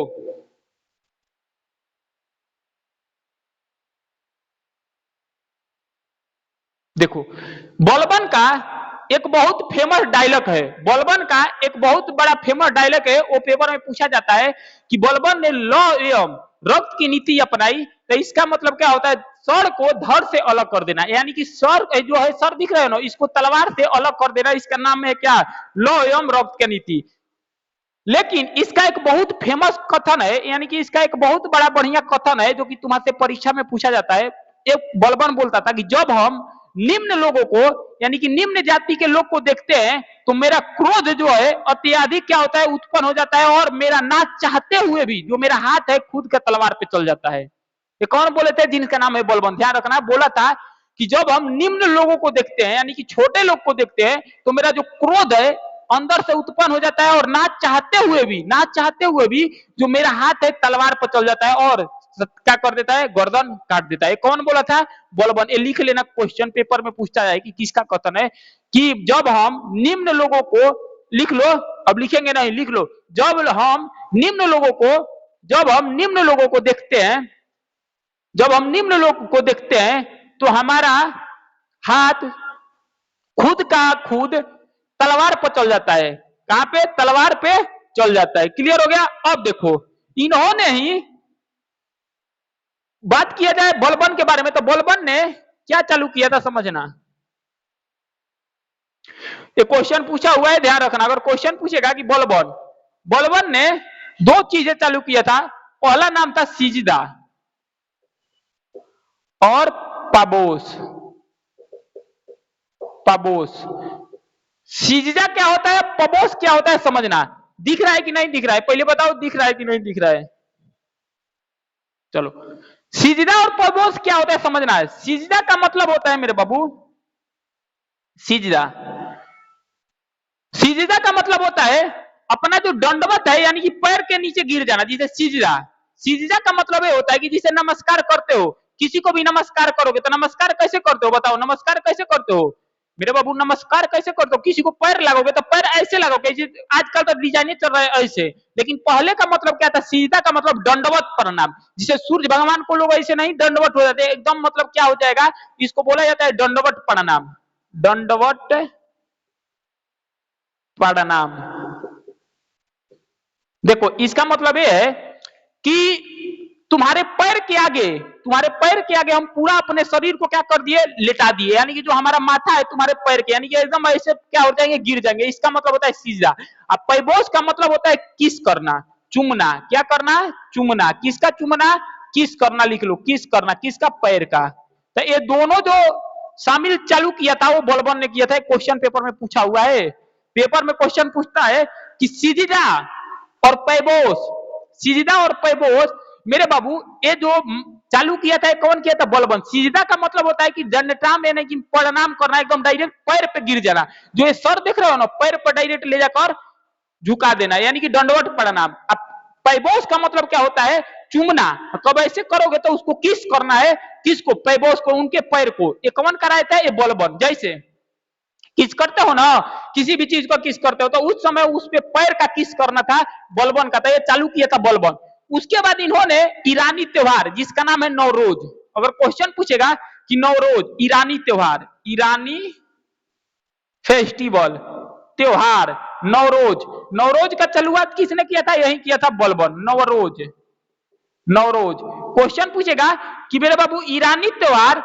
देखो बलबन का एक बहुत फेमस डायलॉग है, बलबन का एक बहुत बड़ा फेमस डायलॉग है, वो पेपर में पूछा जाता है कि बलबन ने लौ एवं रक्त की नीति अपनाई। तो इसका मतलब क्या होता है, सर को धड़ से अलग कर देना, यानी कि सर जो है, सर दिख रहे है ना, इसको तलवार से अलग कर देना, इसका नाम है क्या, लौ एवं रक्त की नीति। लेकिन इसका एक बहुत फेमस कथन है, यानी कि इसका एक बहुत बड़ा बढ़िया कथन है, जो कि तुम्हारे परीक्षा में पूछा जाता है। एक बलबन बोलता था कि जब हम निम्न लोगों को, यानी कि निम्न जाति के लोग को देखते हैं, तो मेरा क्रोध जो है अत्यधिक क्या होता है, उत्पन्न हो जाता है, और मेरा ना चाहते हुए भी जो मेरा हाथ है खुद के तलवार पे चल जाता है। ये कौन बोले थे, जिनका नाम है बलबन। ध्यान रखना, बोला था कि जब हम निम्न लोगों को देखते हैं, यानी कि छोटे लोग को देखते हैं, तो मेरा जो क्रोध है अंदर से उत्पन्न हो जाता है, और ना चाहते हुए भी जो मेरा हाथ है तलवार पर चल जाता है, और क्या कर देता है, गर्दन काट देता है। कौन बोला था, बलबन। ये लिख लेना, क्वेश्चन पेपर में पूछता है कि किसका कथन है, कि जब हम निम्न लोगों को, लिख लो, अब लिखेंगे नहीं, लिख लो, जब हम निम्न लोगों को, जब हम निम्न लोगों को देखते हैं, जब हम निम्न लोगों को देखते हैं, तो हमारा हाथ खुद का खुद तलवार पर चल जाता है। कहां पे, तलवार पे चल जाता है। क्लियर हो गया। अब देखो, इन्होंने ही बात किया जाए बलबन के बारे में, तो बलबन ने क्या चालू किया था, समझना। ये क्वेश्चन पूछा हुआ है, ध्यान रखना। अगर क्वेश्चन पूछेगा कि बलबन ने दो चीजें चालू किया था। पहला नाम था सिजदा और पाबोस। सिजदा क्या होता है, पबोस क्या होता है, समझना। दिख रहा है कि नहीं दिख रहा है, पहले बताओ, दिख रहा है कि नहीं दिख रहा है। चलो, सिजदा और पबोस क्या होता है, समझना है। सिजदा का मतलब होता है मेरे बाबू, सिजदा सिजदा का मतलब होता है अपना जो दंडवत है, यानी कि पैर के नीचे गिर जाना, जिसे सिजदा। सिजदा का मतलब ये होता है कि जिसे नमस्कार करते हो, किसी को भी नमस्कार करोगे तो नमस्कार कैसे करते हो, बताओ, नमस्कार कैसे करते हो मेरे बाबू, नमस्कार कैसे करते हो। किसी को पैर लगोगे तो पैर ऐसे लगोगे, आजकल तो डिजाइन चल रहा है ऐसे, लेकिन पहले का मतलब क्या था, सिजदा का मतलब दंडवत प्रणाम। जिसे सूर्य भगवान को लोग ऐसे नहीं दंडवत हो जाते एकदम, मतलब क्या हो जाएगा, इसको बोला जाता है दंडवत प्रणाम, दंडवत प्रणाम। देखो, इसका मतलब यह है कि तुम्हारे पैर के आगे, तुम्हारे पैर के आगे हम पूरा अपने शरीर को क्या कर दिए, लेटा दिए, यानी कि जो हमारा माथा है तुम्हारे पैर के, यानी कि एकदम ऐसे क्या हो जाएंगे, गिर जाएंगे। इसका मतलब होता है सीधा। अब पैबोस का मतलब होता है किस करना, चुमना। क्या करना, चुमना। किसका चुमना, किस करना लिख लो, किस करना, किसका, पैर का। तो ये दोनों जो शामिल चालू किया था वो बलबन ने किया था। क्वेश्चन पेपर में पूछा हुआ है, पेपर में क्वेश्चन पूछता है कि सिजिदा और पैबोस, सिजिदा और पैबोस मेरे बाबू ये जो चालू किया था कौन किया था, बलबन। सिजदा का मतलब होता है कि दंडनाम, यानी कि प्रणाम करना, एकदम डायरेक्ट पैर पे गिर जाना। जो ये सर देख रहे हो ना, पैर पर डायरेक्ट ले जाकर झुका देना, यानी कि दंडवत प्रणाम। अब पैबोस का मतलब क्या होता है, चूमना। कब ऐसे करोगे तो उसको किस करना है, किसको, पैबोस को, उनके पैर को। ये कौन कराया था, ये बलबन। जैसे किस करते हो ना, किसी भी चीज को किस करते हो तो उस समय उस पे पैर का किस करना था, बलबन का था। ये चालू किया था बलबन। उसके बाद इन्होंने ईरानी त्योहार जिसका नाम है नवरोज, अगर क्वेश्चन पूछेगा कि नवरोज ईरानी त्योहार, ईरानी फेस्टिवल, त्योहार, नवरोज, नवरोज का चालुआत किसने किया था, यही किया था बलबन। नवरोज, नवरोज। क्वेश्चन पूछेगा कि मेरे बाबू ईरानी त्योहार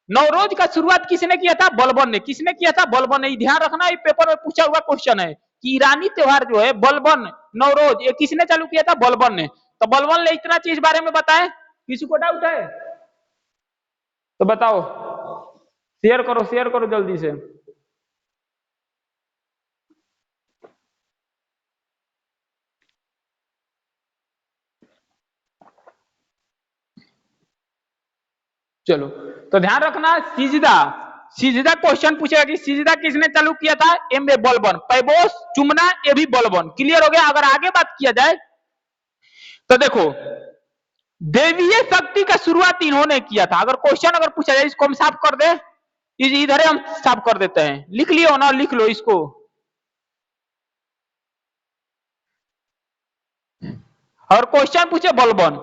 नवरोज का शुरुआत किसने किया था, बलबन ने। किसने किया था, बलबन ने। ध्यान रखना, ये पेपर में पूछा हुआ क्वेश्चन है कि ईरानी त्योहार जो है बलबन, नवरोज, ये किसने चालू किया था, बलबन ने। तो बलबन ने इतना चीज बारे में बताया। किसी को डाउट है तो बताओ, शेयर करो, शेयर करो जल्दी से। चलो, तो ध्यान रखना, सिजदा, सिजदा क्वेश्चन पूछेगा कि सिजदा किसने चालू किया था, एम ए बलबन। पैबोस, चुमना, ये भी बलबन। क्लियर हो गया। अगर आगे बात किया जाए तो देखो, देवीय शक्ति का शुरुआत इन्होंने किया था। अगर क्वेश्चन अगर पूछा जाए, इसको हम साफ कर दे, इधर हम साफ कर देते हैं। लिख लियो ना, लिख लो इसको। और क्वेश्चन पूछे बलबन,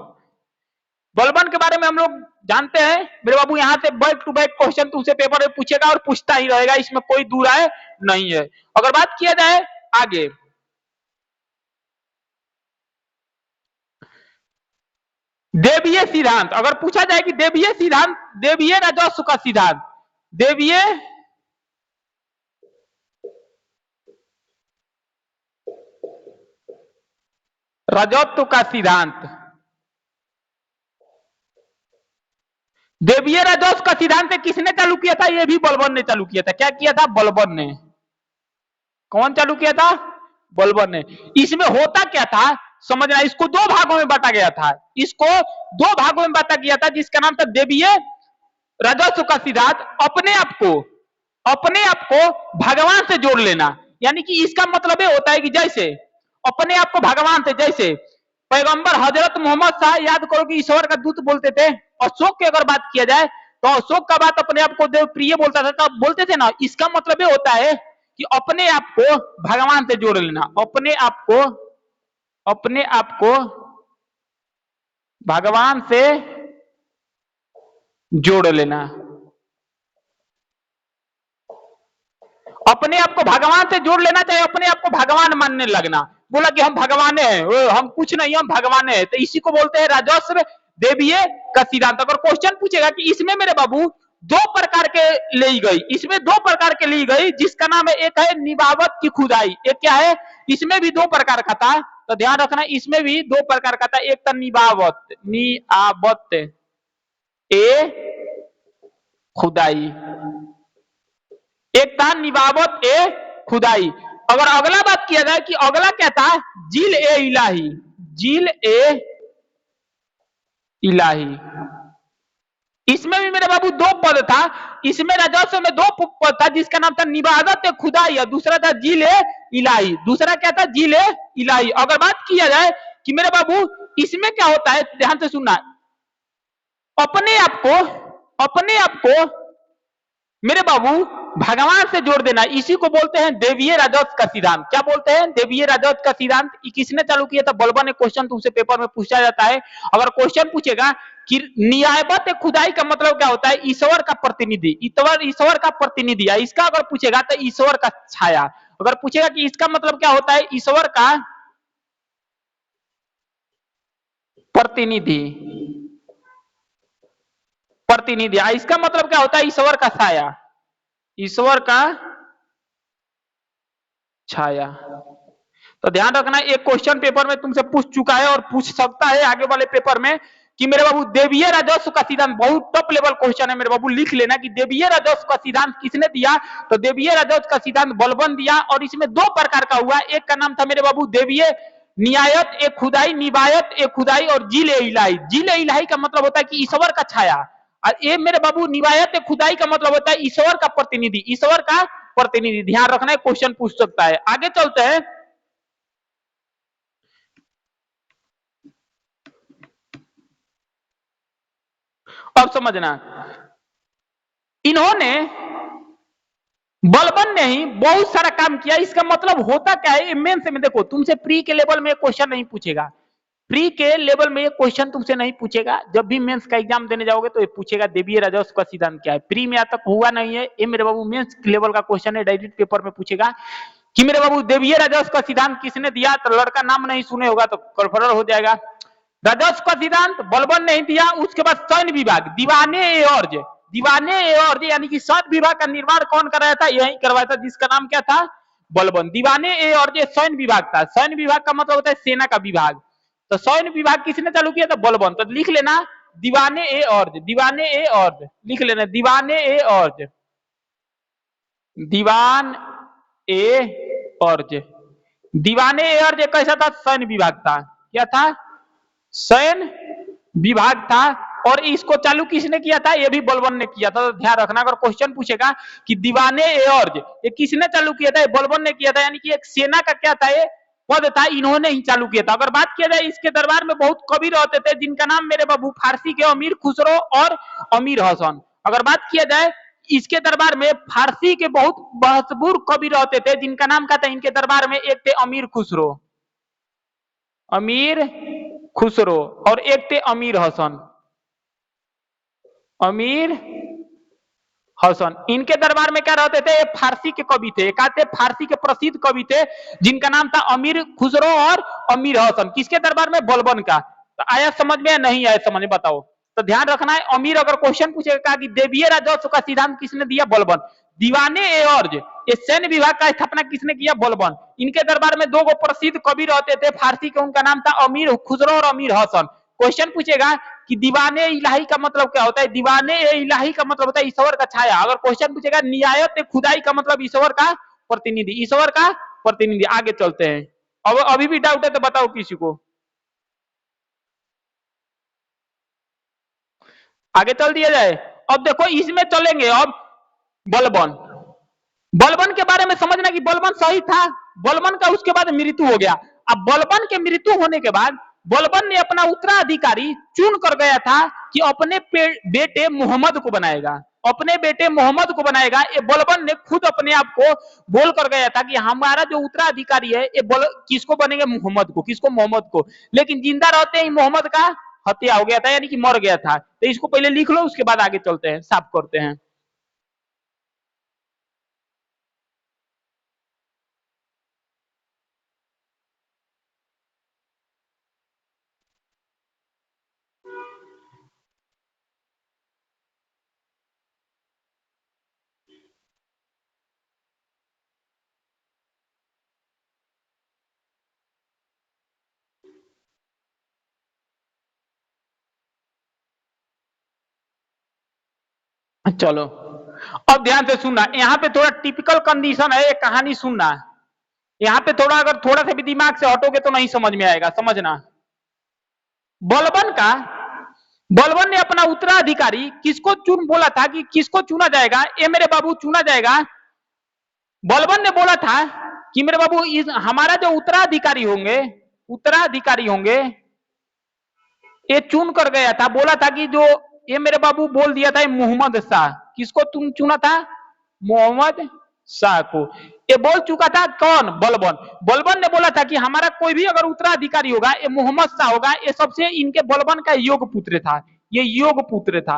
बलबन के बारे में हम लोग जानते हैं मेरे बाबू। यहां से बैक टू बैक क्वेश्चन तुमसे पेपर में पूछेगा और पूछता ही रहेगा, इसमें कोई दूर राय नहीं है। अगर बात किया जाए आगे, देवीय सिद्धांत, अगर पूछा जाए कि देवीय सिद्धांत, देवीय राजस्व का सिद्धांत, देवीय राजस्व का सिद्धांत, देवीय राजस्व का सिद्धांत किसने चालू किया था, यह भी बलबन ने चालू किया था। क्या किया था, बलबन ने। कौन चालू किया था, बलबन ने। इसमें होता क्या था समझना, इसको दो भागों में बांटा गया था, इसको दो भागों में बांटा गया था, जिसका नाम था देवीय राजस्व का सिद्धांत। अपने आप को भगवान से जोड़ लेना, यानी कि इसका मतलब ये होता है कि जैसे अपने आप को भगवान से, जैसे पैगंबर हजरत मोहम्मद शाह, याद करो कि ईश्वर का दूत बोलते थे। अशोक की अगर बात किया जाए तो अशोक का बात अपने आप को देव प्रिय बोलता था, तब बोलते थे ना। इसका मतलब ये होता है कि अपने आप को भगवान से जोड़ लेना, अपने आप को, अपने आप को भगवान से जोड़ लेना, अपने आप को भगवान से जोड़ लेना, चाहे अपने आप को भगवान मानने लगना। बोला कि हम भगवान हैं, हम कुछ नहीं, हम भगवान हैं, तो इसी को बोलते हैं राजस्व देवीय का सिद्धांत। अगर क्वेश्चन पूछेगा कि इसमें मेरे बाबू दो प्रकार के ली गई, इसमें दो प्रकार के ली गई, जिसका नाम है, एक है निबावत की खुदाई, एक क्या है, इसमें भी दो प्रकार का था। तो ध्यान रखना, इसमें भी दो प्रकार का था। एक था निबावत, निआबत ए खुदाई, एक था निबावत ए खुदाई। अगर अगला बात किया जाए कि अगला क्या था, जिल ए इलाही, जिल ए इलाही। इसमें भी मेरे बाबू दो पद था, इसमें राजस्व में दो पद था, जिसका नाम था निबादत ए खुदाई, दूसरा था जिल ए इलाही। दूसरा क्या था, जिल ए इलाही। अगर बात किया जाए कि मेरे बाबू इसमें क्या होता है, ध्यान से सुनना, अपने आप को, अपने आप को मेरे बाबू भगवान से जोड़ देना, इसी को बोलते हैं देवीय राजस्व का सिद्धांत। क्या बोलते हैं, देवीय राजस्व का सिद्धांत। किसने चालू किया था, बलबन ने। क्वेश्चन तुमसे पेपर में पूछा जाता है। अगर क्वेश्चन पूछेगा कि नियाबत खुदाई का मतलब क्या होता है, ईश्वर का प्रतिनिधि, ईश्वर का प्रतिनिधि, इसका अगर पूछेगा तो ईश्वर का छाया। अगर पूछेगा कि इसका मतलब क्या होता है, ईश्वर का प्रतिनिधि, प्रतिनिधि। इसका मतलब क्या होता है? ईश्वर का छाया, ईश्वर का छाया। तो ध्यान रखना, एक क्वेश्चन पेपर में तुमसे पूछ चुका है और पूछ सकता है आगे वाले पेपर में कि मेरे बाबू देवीय राजस्व का सिद्धांत, बहुत टॉप लेवल क्वेश्चन है मेरे बाबू, लिख लेना कि देवीय राजस्व का सिद्धांत किसने दिया? तो देवीय राजस्व का सिद्धांत बलबन दिया, और इसमें दो प्रकार का हुआ। एक का नाम था मेरे बाबू देवीय नियायत ए खुदाई, निबायत ए खुदाई, और जिल ए इलाही। जिल ए इलाही का मतलब होता है कि ईश्वर का छाया, और ये मेरे बाबू निबायत ए खुदाई का मतलब होता है ईश्वर का प्रतिनिधि, ईश्वर का प्रतिनिधि। ध्यान रखना है, क्वेश्चन पूछ सकता है। आगे चलते हैं। अब समझना, इन्होंने बलबन ने ही बहुत सारा काम किया। इसका मतलब होता क्या है? मेंस में देखो, तुमसे प्री के लेवल में क्वेश्चन नहीं पूछेगा, प्री के लेवल में ये क्वेश्चन तुमसे नहीं पूछेगा। जब भी मेंस का एग्जाम देने जाओगे तो ये पूछेगा देवीय राजस्व का सिद्धांत क्या है। प्री में आज तक हुआ नहीं है ये मेरे बाबू, मेंस लेवल का क्वेश्चन है, डायरेक्ट पेपर में पूछेगा कि मेरे बाबू देवीय राजस्व का सिद्धांत किसने दिया? तो लड़का नाम नहीं सुने होगा तो कन्फर्म हो जाएगा। राजस्व का सिद्धांत बलबन नहीं दिया। उसके बाद सैन्य विभाग, दीवाने ए औरज, दीवाने ए औरज यानी कि सैन्य विभाग का निर्माण कौन कराया था? यही करवाया था, जिसका नाम क्या था? बलबन। दीवाने ए औरज सैन्य विभाग था। सैन्य विभाग का मतलब होता है सेना का विभाग। तो सैन्य विभाग किसने चालू किया था? बलबन। तो लिख लेना दीवाने ए औरज, दीवाने ए औरज लिख लेना, दीवाने ए औरज, दीवान ए औरज। दीवाने ए औरज कैसा था? सैन्य विभाग था। क्या था? सैन्य विभाग था। और इसको चालू किसने किया था? ये भी बलबन ने किया था। तो ध्यान रखना, अगर क्वेश्चन पूछेगा कि दीवाने ए औरज ये किसने चालू किया था? ये बलबन ने किया था। यानी कि एक सेना का क्या था? ये पद था, इन्होंने ही चालू किया था। अगर बात किया जाए, इसके दरबार में बहुत कवि रहते थे, जिनका नाम मेरे बाबू फारसी के अमीर खुसरो और अमीर हसन। अगर बात किया जाए, इसके दरबार में फारसी के बहुत मशहूर कवि रहते थे, जिनका नाम क्या था इनके दरबार में? एक थे अमीर खुसरो, अमीर खुसरो, और एक थे अमीर हसन, अमीर हसन। इनके दरबार में क्या रहते थे? फारसी के कवि थे, एक आते फारसी के प्रसिद्ध कवि थे, जिनका नाम था अमीर खुसरो और अमीर हसन। किसके दरबार में? बलबन का। तो आया समझ में या नहीं आया समझ में? बताओ। तो ध्यान रखना है, अमीर अगर क्वेश्चन पूछेगा कि देवीय राजस्व का सिद्धांत किसने दिया? बलबन। दीवाने ए औरज ये सैन्य विभाग का स्थापना किसने किया? बलबन। इनके दरबार में दो गो प्रसिद्ध कवि रहते थे फारसी के, उनका नाम था अमीर खुसरो और अमीर हसन। क्वेश्चन पूछेगा कि दीवाने इलाही का मतलब क्या होता है? दीवाने इलाही का मतलब होता है ईश्वर का छाया। अगर क्वेश्चन पूछेगा नियायत खुदाई का मतलब ईश्वर का प्रतिनिधि, ईश्वर का प्रतिनिधि। आगे चलते हैं। अब अभी भी डाउट है तो बताओ किसी को। आगे चल दिया जाए। अब देखो, इसमें चलेंगे अब बलबन। बलबन के बारे में समझना कि बलबन सही था। बलबन का उसके बाद मृत्यु हो गया। अब बलबन के मृत्यु होने के बाद बलबन ने अपना उत्तराधिकारी चुन कर गया था कि अपने बेटे मोहम्मद को बनाएगा, अपने बेटे मोहम्मद को बनाएगा। ये बलबन ने खुद अपने आप को बोल कर गया था कि हमारा जो उत्तराधिकारी है ये किसको बनेगा? मोहम्मद को। किसको? मोहम्मद को। लेकिन जिंदा रहते ही मोहम्मद का हत्या हो गया था, यानी कि मर गया था। तो इसको पहले लिख लो, उसके बाद आगे चलते हैं, साफ करते हैं। चलो, अब ध्यान से सुनना। यहाँ पे थोड़ा टिपिकल कंडीशन है, एक कहानी सुनना। यहाँ पे थोड़ा, अगर थोड़ा सा भी दिमाग से हटोगे तो नहीं समझ में आएगा, समझना। बलबन का, बलबन ने अपना उत्तराधिकारी किसको चुन बोला था कि किसको चुना जाएगा? ये मेरे बाबू चुना जाएगा। बलबन ने बोला था कि मेरे बाबू हमारा जो उत्तराधिकारी होंगे, उत्तराधिकारी होंगे, ये चुन कर गया था। बोला था कि जो ये मेरे बाबू बोल दिया था मोहम्मद शाह। किसको तुम चुना था? मोहम्मद शाह को। ये बोल चुका था कौन? बलबन। बलबन ने बोला था कि हमारा कोई भी अगर उत्तराधिकारी होगा ये मोहम्मद शाह होगा। ये सबसे इनके बलबन का योग पुत्र था, ये योग पुत्र था,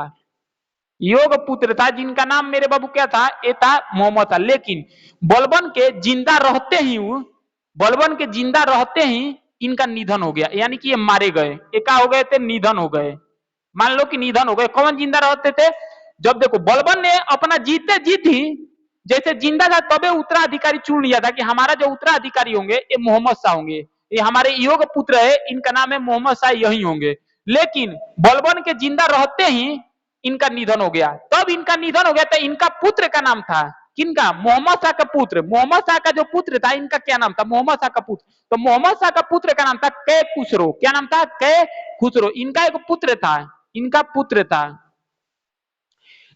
योग पुत्र था, जिनका नाम मेरे बाबू क्या था? ये था मोहम्मद शाह। लेकिन बलबन के जिंदा रहते ही, बलबन के जिंदा रहते ही इनका निधन हो गया, यानी कि ये मारे गए। ये क्या हो गए थे? निधन हो गए। मान लो कि निधन हो गए, कौन जिंदा रहते थे? जब देखो बलबन ने अपना जीते जीत ही जैसे जिंदा था तबे उत्तराधिकारी चुन लिया था कि हमारा जो उत्तराधिकारी होंगे ये मोहम्मद शाह होंगे, ये हमारे योग पुत्र है, इनका नाम है मोहम्मद शाह, यही होंगे। लेकिन बलबन के जिंदा रहते ही इनका निधन हो गया। तब इनका निधन हो गया तो इनका पुत्र का नाम था किनका? मोहम्मद शाह का पुत्र। मोहम्मद शाह का जो पुत्र था इनका क्या नाम था? मोहम्मद शाह का पुत्र। तो मोहम्मद शाह का पुत्र का नाम था कै खुसरो। क्या नाम था? कै खुसरो। इनका एक पुत्र था, इनका पुत्र था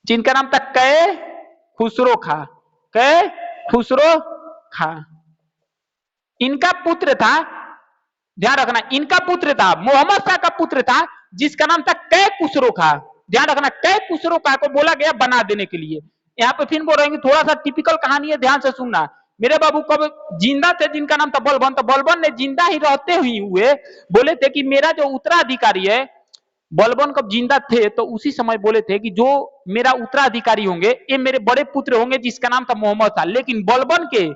जिनका नाम था कै खुसरो खा। कै खुसरो खा इनका पुत्र था, ध्यान रखना, इनका पुत्र था, मोहम्मद शाह का पुत्र था जिसका नाम था कै खुसरो खा। ध्यान रखना, कै खुसरो खा को बोला गया बना देने के लिए। यहाँ पे फिर बोल रहे हैं, थोड़ा सा टिपिकल कहानी है, ध्यान से सुनना। मेरे बाबू कब जिंदा थे जिनका नाम था बलबन, तो बलबन ने जिंदा ही रहते हुए बोले थे कि मेरा जो उत्तराधिकारी है, बलबन कब जिंदा थे तो उसी समय बोले थे कि जो मेरा उत्तराधिकारी होंगे ये मेरे बड़े पुत्र होंगे जिसका नाम था मोहम्मद शाह। लेकिन बलबन के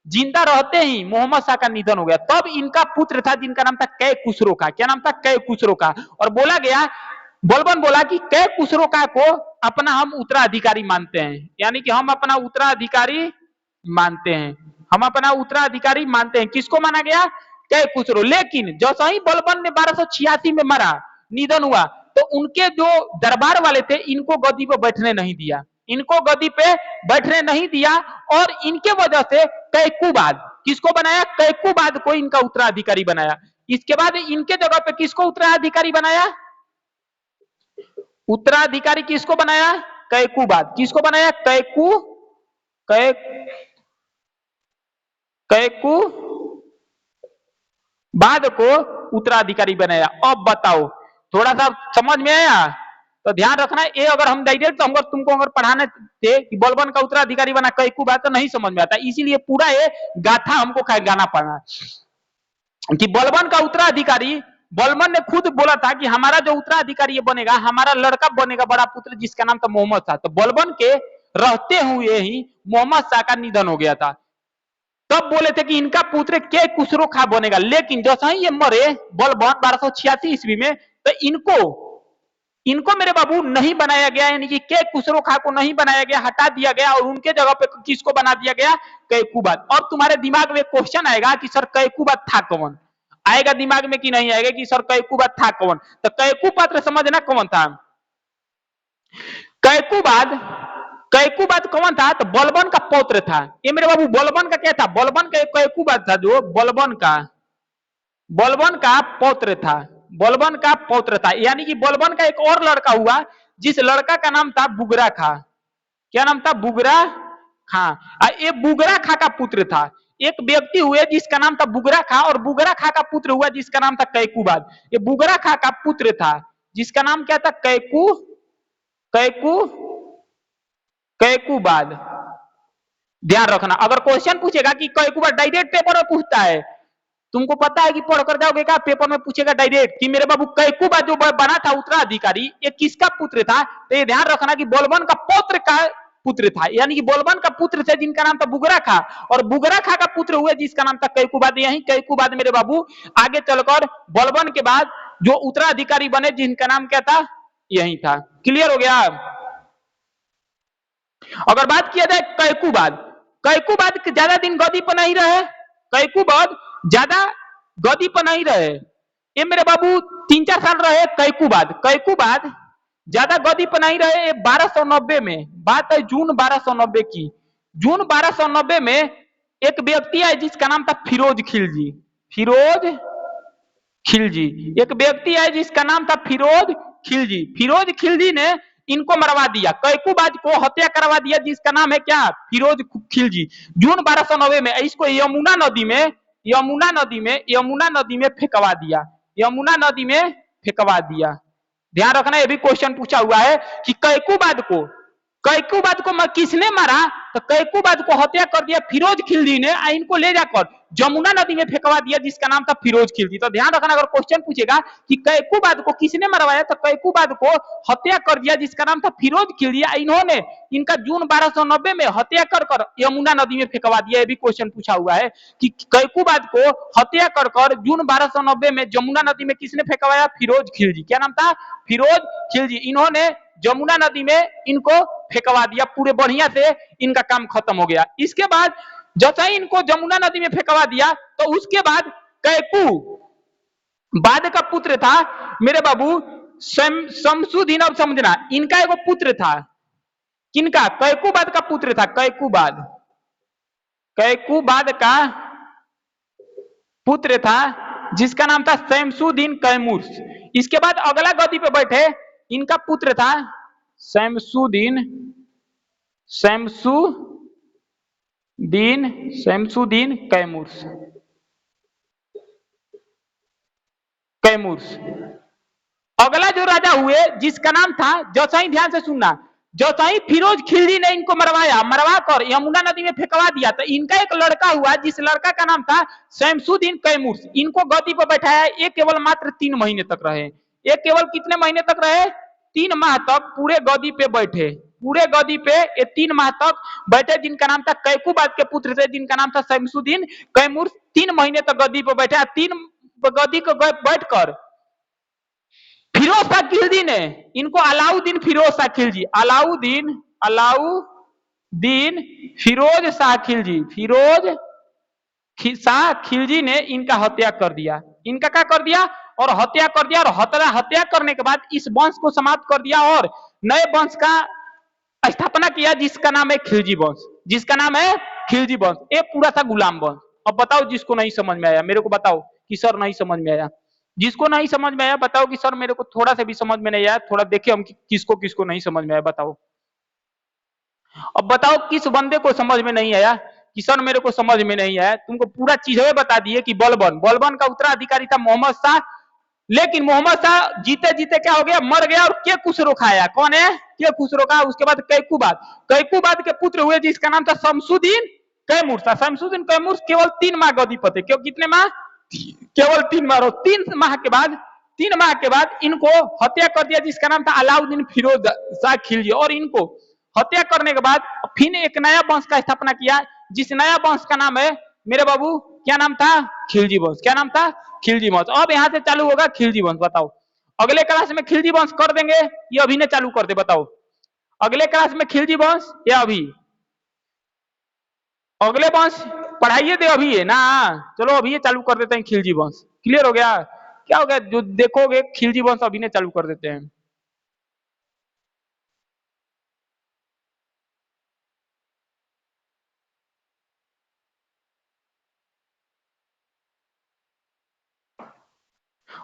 जिंदा रहते ही मोहम्मद शाह का निधन हो गया। तब इनका पुत्र था जिनका नाम था कै खुसरो का। क्या नाम था? कै खुसरो का। और बोला गया, बलबन बोला कि कै खुसरो का को अपना हम उत्तराधिकारी मानते हैं, यानी कि हम अपना उत्तराधिकारी मानते हैं, हम अपना उत्तराधिकारी मानते हैं। किसको माना गया? कै खुसरो। लेकिन जैसा ही बलबन ने 1286 में मरा, निधन हुआ, तो उनके जो दरबार वाले थे इनको गद्दी पे बैठने नहीं दिया, इनको गद्दी पे बैठने नहीं दिया। और इनके वजह से कैकुबाद, किसको बनाया? कैकुबाद को इनका उत्तराधिकारी बनाया। इसके बाद इनके जगह पे किसको उत्तराधिकारी बनाया? उत्तराधिकारी किसको बनाया? कैकुबाद। किसको बनाया? कैकुबाद को उत्तराधिकारी बनाया। अब बताओ, थोड़ा सा समझ में आया? तो ध्यान रखना, ये अगर हम डायरेक्ट तुमको अगर पढ़ाने थे कि बलबन का उत्तराधिकारी बना कैकुबाद, तो नहीं समझ में आता। इसीलिए पूरा ये गाथा हमको गाना पड़ना कि बलबन का उत्तराधिकारी, बलबन ने खुद बोला था कि हमारा जो उत्तराधिकारी ये बनेगा, हमारा लड़का बनेगा बड़ा पुत्र जिसका नाम था मोहम्मद शाह। तो बलबन के रहते हुए ही मोहम्मद शाह का निधन हो गया था। तब बोले थे कि इनका पुत्र कै खुसरो खा बनेगा। लेकिन जैसा ही ये मरे बलबन 1286 ईस्वी में, तो इनको मेरे बाबू नहीं बनाया गया, यानी कि कै खुसरो खा को नहीं बनाया गया, हटा दिया गया। और उनके जगह पे किसको बना दिया गया? कैकुबाद। अब तुम्हारे दिमाग में क्वेश्चन आएगा कि सर कैकुबाद था कौन? आएगा दिमाग में कि नहीं आएगा कि सर कैकुबाद था कौन? तो कैकुपात्र समझना कौन था। कैकुबाद कौन था? तो बलबन का पौत्र था। ये मेरे बाबू बलबन का क्या था? बलबन का कैकुबाद था, जो बलबन का पौत्र था, बलबन का पौत्र था। यानी कि बलबन का एक और लड़का हुआ जिस लड़का का नाम था बुगरा खा। क्या नाम था? बुगरा खा। ये बुगरा खा का पुत्र था। एक व्यक्ति हुए जिसका नाम था बुगरा खा, और बुगरा खा का पुत्र हुआ जिसका नाम था कैकुबाद। ये बुगरा खा का पुत्र था जिसका नाम क्या था? कैकुबाद। ध्यान रखना, अगर क्वेश्चन पूछेगा कि कैकुबाद, डायरेक्ट पेपर में पूछता है, तुमको पता है कि पढ़कर जाओगे क्या, पेपर में पूछेगा डायरेक्ट कि मेरे बाबू कैकुबाद जो बना था उत्तराधिकारी, ये किसका पुत्र था? तो ये ध्यान रखना कि बलबन का पौत्र का पुत्र था, यानी कि बलबन का पुत्र थे जिनका नाम था बुगरा खा, और बुगरा खा का पुत्र हुए जिसका नाम था कैकुबाद। यही कैकुबाद मेरे बाबू आगे चलकर बलबन के बाद जो उत्तराधिकारी बने जिनका नाम क्या था? यही था। क्लियर हो गया? अगर बात किया जाए कैकुबाद ज्यादा दिन गद्दी पर नहीं रहे, कैकुबाद ज्यादा गद्दी पर नहीं रहे। ये मेरे बाबू 3-4 साल रहे कैकुबाद ज्यादा गद्दी पर नहीं रहे। 1290 में बात है, जून 1290 की। जून 1290 में एक व्यक्ति है जिसका नाम था फिरोज खिलजी। एक व्यक्ति है जिसका नाम था फिरोज खिलजी ने इनको मरवा दिया, कैकुबाद को हत्या करवा दिया, जिसका नाम है क्या? फिरोज खिलजी। जून 1290 में इसको यमुना नदी में फेंकवा दिया। ध्यान रखना, ये भी क्वेश्चन पूछा हुआ है कि कैकुबाद को कैकुबाद को किसने मारा? तो कैकुबाद को हत्या कर दिया फिरोज खिलजी ने, इनको ले जाकर जमुना नदी में फेंकवा दिया जिसका नाम था फिरोज खिलजी। तो ध्यान रखना, अगर क्वेश्चन पूछेगा कि कैकुबाद को किसने मरवाया, तो कैकुबाद को हत्या कर दिया जिसका नाम था फिरोज खिलजी। इन्होंने इनका जून 1290 में हत्या कर कर यमुना नदी में फेंकवा दिया। ये भी क्वेश्चन पूछा हुआ है कि कैकुबाद को हत्या कर कर जून 1290 में जमुना नदी में किसने फेंकवाया? फिरोज खिलजी। क्या नाम था? फिरोज खिलजी। इन्होंने जमुना नदी में इनको फेंकवा दिया, पूरे बढ़िया से इनका काम खत्म हो गया। इसके बाद जैसे ही इनको जमुना नदी में फेंकवा दिया, तो उसके बाद कैकू बाद का पुत्र था मेरे बाबू शमसुद्दीन। अब समझना, इनका एगो पुत्र था, किनका? कैकुबाद का पुत्र था। कैकुबाद, कैकुबाद का पुत्र था जिसका नाम था शमसुद्दीन कैमूर। इसके बाद अगला गद्दी पे बैठे इनका पुत्र था शमसुद्दीन कैमूर। अगला जो राजा हुए जिसका नाम था, जैसा ध्यान से सुनना, जैसा ही फिरोज खिलजी ने इनको मरवा कर यमुना नदी में फेंकवा दिया, तो इनका एक लड़का हुआ जिस लड़का का नाम था शमसुद्दीन कैमूर। इनको गद्दी पर बैठाया। ये केवल मात्र 3 महीने तक रहे। ये केवल कितने महीने तक रहे? 3 माह तक पूरे गद्दी पे बैठे। पूरे गद्दी पे ये 3 माह तक बैठे, जिनका नाम था कैकुबाद के पुत्र थे जिनका नाम था शमसुद्दीन कैमूर। 3 महीने तक गद्दी पे बैठे। 3 गद्दी को बैठकर फिरोज शाह खिलजी ने इनको अलाउद्दीन फिरोज शाह खिलजी, अलाउद्दीन फिरोज शाह खिलजी, फिरोज शाह खिलजी ने इनका हत्या कर दिया। इनका क्या कर दिया? और हत्या कर दिया। और हत्या करने के बाद इस वंश को समाप्त कर दिया और नए वंश का स्थापना किया जिसका नाम है खिलजी वंश। जिसका नाम है खिलजी वंश। एक पूरा था गुलाम वंश। अब बताओ जिसको नहीं समझ में आया मेरे को बताओ कि सर नहीं समझ में आया। जिसको नहीं समझ में आया बताओ कि सर मेरे को थोड़ा सा भी समझ में नहीं आया। थोड़ा देखिए हम किसको किसको नहीं समझ में आया, बताओ। अब बताओ किस बंदे को समझ में नहीं आया कि सर मेरे को समझ में नहीं आया। तुमको पूरा चीजें बता दिए कि बलबन का उत्तराधिकारी था मोहम्मद शाह। लेकिन मोहम्मद शाह जीते जीते क्या हो गया? मर गया। और के खुसरो खाया? कौन है? के खुसरो का। उसके बाद कैकुबाद के पुत्र हुए जिसका नाम था शमसुद्दीन कैमूर। शमसुद्दीन कैमूर केवल 3 माह गद्दी पर थे। क्यों? कितने माह? केवल 3 माह। 3 माह के बाद इनको हत्या कर दिया जिसका नाम था अलाउद्दीन फिरोज शाह खिलजी। और इनको हत्या करने के बाद फिर एक नया वंश का स्थापना किया जिस नया वंश का नाम है मेरे बाबू, क्या नाम था? खिलजी वंश। क्या नाम था? खिलजी वंश। अब यहां से चालू होगा खिलजी वंश। बताओ अगले क्लास में खिलजी वंश कर देंगे या अभी ने चालू कर दे? बताओ अगले क्लास में खिलजी वंश या अभी? अगले वंश पढ़ाइए दे अभी है ना। चलो अभी ये चालू कर देते हैं खिलजी वंश। क्लियर हो गया? क्या हो गया? जो देखोगे खिलजी वंश अभी ने चालू कर देते हैं।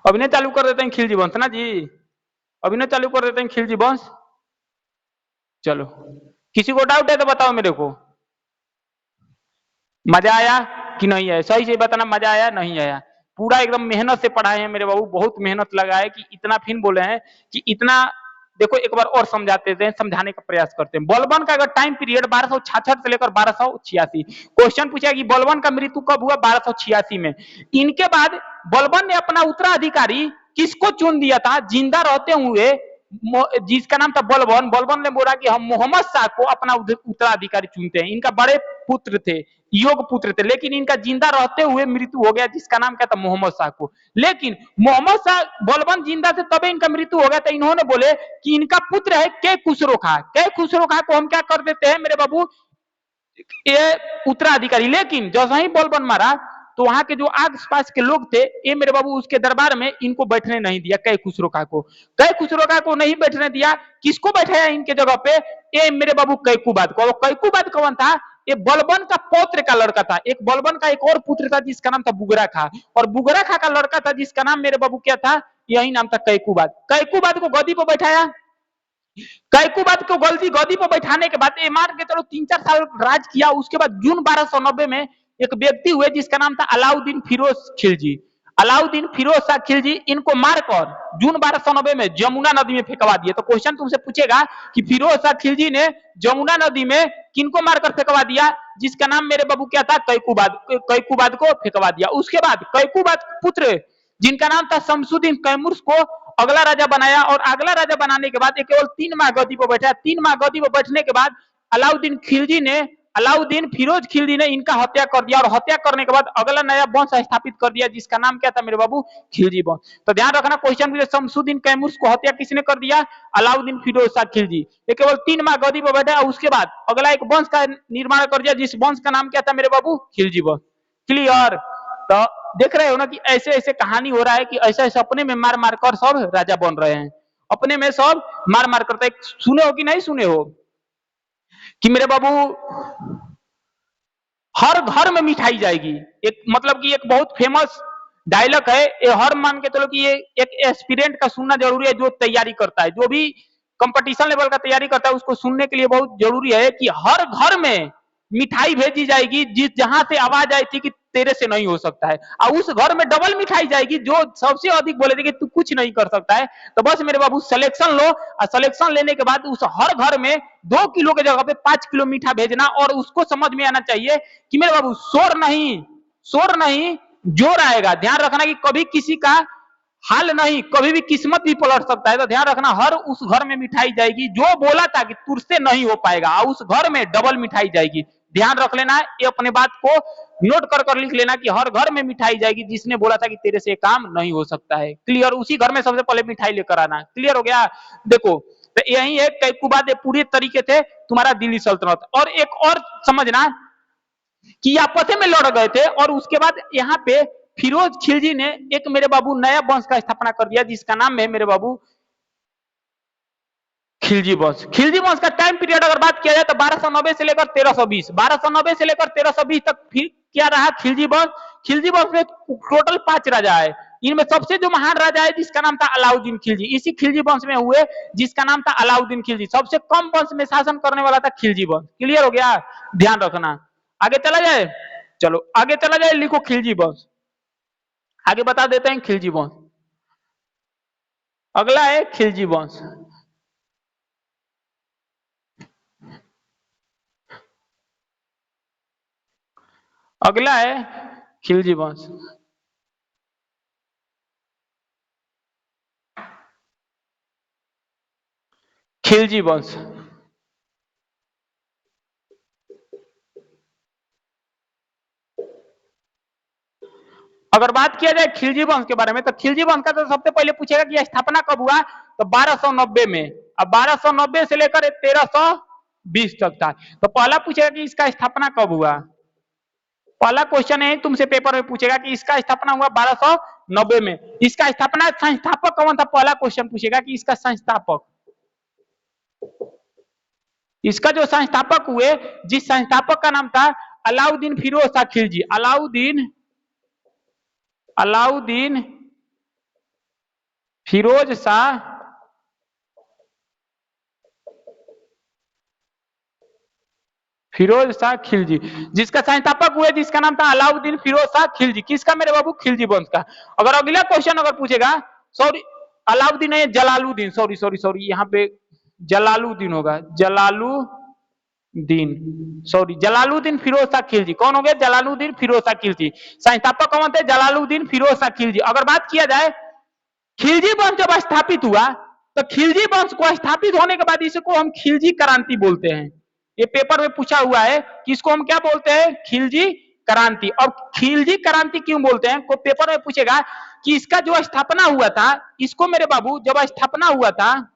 अभिनय चालू कर देते हैं खिलजी वंश ना जी। अभिनय चालू कर देते हैं खिलजी वंश। चलो किसी को डाउट है तो बताओ मेरे को। मजा आया कि नहीं आया? सही से बताना, मजा आया नहीं आया? पूरा एकदम मेहनत से पढ़ाए हैं मेरे बाबू, बहुत मेहनत लगा है कि इतना फिर बोले हैं कि इतना। देखो एक बार और समझाते हैं, समझाने का प्रयास करते हैं। बलबन का अगर टाइम पीरियड 1266 से लेकर 1286, क्वेश्चन पूछा कि बलबन का मृत्यु कब हुआ? 1286 में। इनके बाद बलबन ने अपना उत्तराधिकारी किसको चुन दिया था जिंदा रहते हुए? जिसका नाम था बलबन ने बोला कि हम मोहम्मद शाह को अपना उत्तराधिकारी चुनते हैं। इनका बड़े पुत्र थे, योग पुत्र थे, लेकिन इनका जिंदा रहते हुए मृत्यु हो गया जिसका नाम क्या था? मोहम्मद शाह को। लेकिन मोहम्मद शाह बलबन जिंदा थे तबे इनका मृत्यु हो गया। तो इन्होंने बोले कि इनका पुत्र है के खुसरो खां। के खुसरो खां को हम क्या कर देते हैं मेरे बाबू? ये उत्तराधिकारी। लेकिन जैसा ही बलबन मारा तो वहां के जो आस पास के लोग थे ये मेरे बाबू उसके दरबार में इनको बैठने नहीं दिया। कै खुसरो खां को, कै खुसरो खां को नहीं बैठने दिया। किसको बैठाया इनके जगह पे? ये मेरे बाबू कैकुबाद को। कैकुबाद कौन था? ये बलबन का पौत्र का लड़का था। एक बलबन का एक और पुत्र था जिसका नाम था बुगरा खां। और बुगरा खां का लड़का था जिसका नाम मेरे बाबू क्या था? यही नाम था कैकुबाद। कैकुबाद को गद्दी पर बैठाया। कैकुबाद को गद्दी पर बैठाने के बाद ये मान के चलो 3-4 साल राज किया। उसके बाद जून 1290 में एक व्यक्ति हुए जिसका नाम था अलाउद्दीन फिरोज खिलजी। अलाउद्दीन फिरोज शाह खिलजी इनको मारकर जून 1290 में जमुना नदी में फेंकवा दिए। तो क्वेश्चन तुमसे पूछेगा कि फिरोज शाह खिलजी ने जमुना नदी में किनको मारकर फेंकवा दिया? जिसका नाम मेरे बाबू क्या था? कैकुबाद को फेंकवा दिया। उसके बाद कैकुबाद पुत्र जिनका नाम था शमसुद्दीन कैमूर को अगला राजा बनाया, और अगला राजा बनाने के बाद केवल 3 माह गद्दी पर बैठा। 3 माह गद्दी पर बैठने के बाद अलाउद्दीन फिरोज खिलजी ने इनका हत्या कर दिया, और हत्या करने के बाद अगला नया वंश स्थापित कर दिया जिसका नाम क्या था मेरे बाबू? खिलजी वंश। तो ध्यान रखना क्वेश्चन में शमसुद्दीन कैमूर को हत्या किसने कर दिया? अलाउद्दीन फिरोज शाह खिलजी। ये केवल 3 माह गद्दी पर बैठा, उसके बाद अगला एक वंश का निर्माण कर दिया जिस वंश का नाम क्या था मेरे बाबू? खिलजी वंश। क्लियर? तो देख रहे हो ना कि ऐसे ऐसे कहानी हो रहा है कि ऐसे ऐसे अपने में मार मार कर सब राजा बन रहे हैं, अपने में सब मार मार करते। सुने हो कि नहीं सुने हो कि मेरे बाबू हर घर में मिठाई जाएगी? एक मतलब कि एक बहुत फेमस डायलॉग है ये, हर मान के चलो कि ये एक एस्पिरेंट का सुनना जरूरी है, जो तैयारी करता है, जो भी कंपटीशन लेवल का तैयारी करता है, उसको सुनने के लिए बहुत जरूरी है कि हर घर में मिठाई भेजी जाएगी जिस जहां से आवाज आई थी कि तेरे से नहीं हो सकता है, और उस घर में डबल मिठाई जाएगी जो सबसे अधिक बोले थे कि तू कुछ नहीं कर सकता है। तो बस मेरे बाबू सिलेक्शन लो, और सिलेक्शन लेने के बाद उस हर घर में 2 किलो की जगह पे 5 किलो मीठा भेजना, और उसको समझ में आना चाहिए कि मेरे बाबू शोर नहीं जोर आएगा। ध्यान रखना कि कभी किसी का हाल नहीं, कभी भी किस्मत भी पलट सकता है। तो ध्यान रखना हर उस घर में मिठाई जाएगी जो बोला था कि तुझसे नहीं हो पाएगा, और उस घर में डबल मिठाई जाएगी। ध्यान रख लेना, ये अपने बात को नोट कर कर लिख लेना कि हर घर में मिठाई जाएगी जिसने बोला था कि तेरे से काम नहीं हो सकता है। क्लियर? उसी घर में सबसे पहले मिठाई लेकर आना। क्लियर हो गया? देखो तो यही एक कैकुबाद पूरे तरीके थे तुम्हारा दिल्ली सल्तनत। और एक और समझना कि आपस में लड़ गए थे, और उसके बाद यहाँ पे फिरोज खिलजी ने एक मेरे बाबू नया वंश का स्थापना कर दिया जिसका नाम है मेरे बाबू खिलजी वंश। खिलजी वंश का टाइम पीरियड अगर बात किया जाए तो 1290 से लेकर 1320, 1290 से लेकर 1320 तक फिर क्या रहा? खिलजी वंश। खिलजी वंश में टोटल 5 राजा है। इनमें सबसे जो महान राजा है जिसका नाम था अलाउद्दीन खिलजी, इसी खिलजी वंश में हुए जिसका नाम था अलाउद्दीन खिलजी। सबसे कम वंश में शासन करने वाला था खिलजी वंश। क्लियर हो गया? ध्यान रखना। आगे चला जाए, चलो आगे चला जाए, लिखो खिलजी वंश। आगे बता देते हैं खिलजी वंश। अगला है खिलजी वंश। अगला है खिलजी वंश। खिलजी वंश अगर बात किया जाए खिलजी वंश के बारे में, तो खिलजी वंश का तो सबसे पहले पूछेगा कि स्थापना कब हुआ? तो 1290 में। अब 1290 से लेकर 1320 तक था। तो पहला पूछेगा कि इसका स्थापना कब हुआ। पहला क्वेश्चन है तुमसे पेपर में पूछेगा कि इसका स्थापना हुआ 1290 में। इसका स्थापना संस्थापक कौन था? पहला क्वेश्चन पूछेगा कि इसका संस्थापक, इसका जो संस्थापक हुए, जिस संस्थापक का नाम था अलाउद्दीन फिरोज शाह खिलजी। अलाउद्दीन फिरोज शाह खिलजी, जिसका संस्थापक हुए जिसका नाम था अलाउद्दीन फिरोज शाह खिलजी। किसका मेरे बाबू? खिलजी वंश का। अगर अगला क्वेश्चन अगर पूछेगा, सॉरी अलाउद्दीन है, जलालुद्दीन, सॉरी यहाँ पे जलालुद्दीन होगा, जलालुद्दीन फिरोज शाह खिलजी। कौन हो गया? जलालुद्दीन फिरोज शाह खिलजी। संस्थापक कौन थे? जलालुद्दीन फिरोज शाह खिलजी। अगर बात किया जाए खिलजी वंश जब स्थापित हुआ, तो खिलजी वंश को स्थापित होने के बाद इसको हम खिलजी क्रांति बोलते हैं। ये पेपर में पूछा हुआ है कि इसको हम क्या बोलते हैं? खिलजी क्रांति। और खिलजी क्रांति क्यों बोलते हैं? को पेपर में पूछेगा कि इसका जो स्थापना हुआ था, इसको मेरे बाबू जब स्थापना हुआ था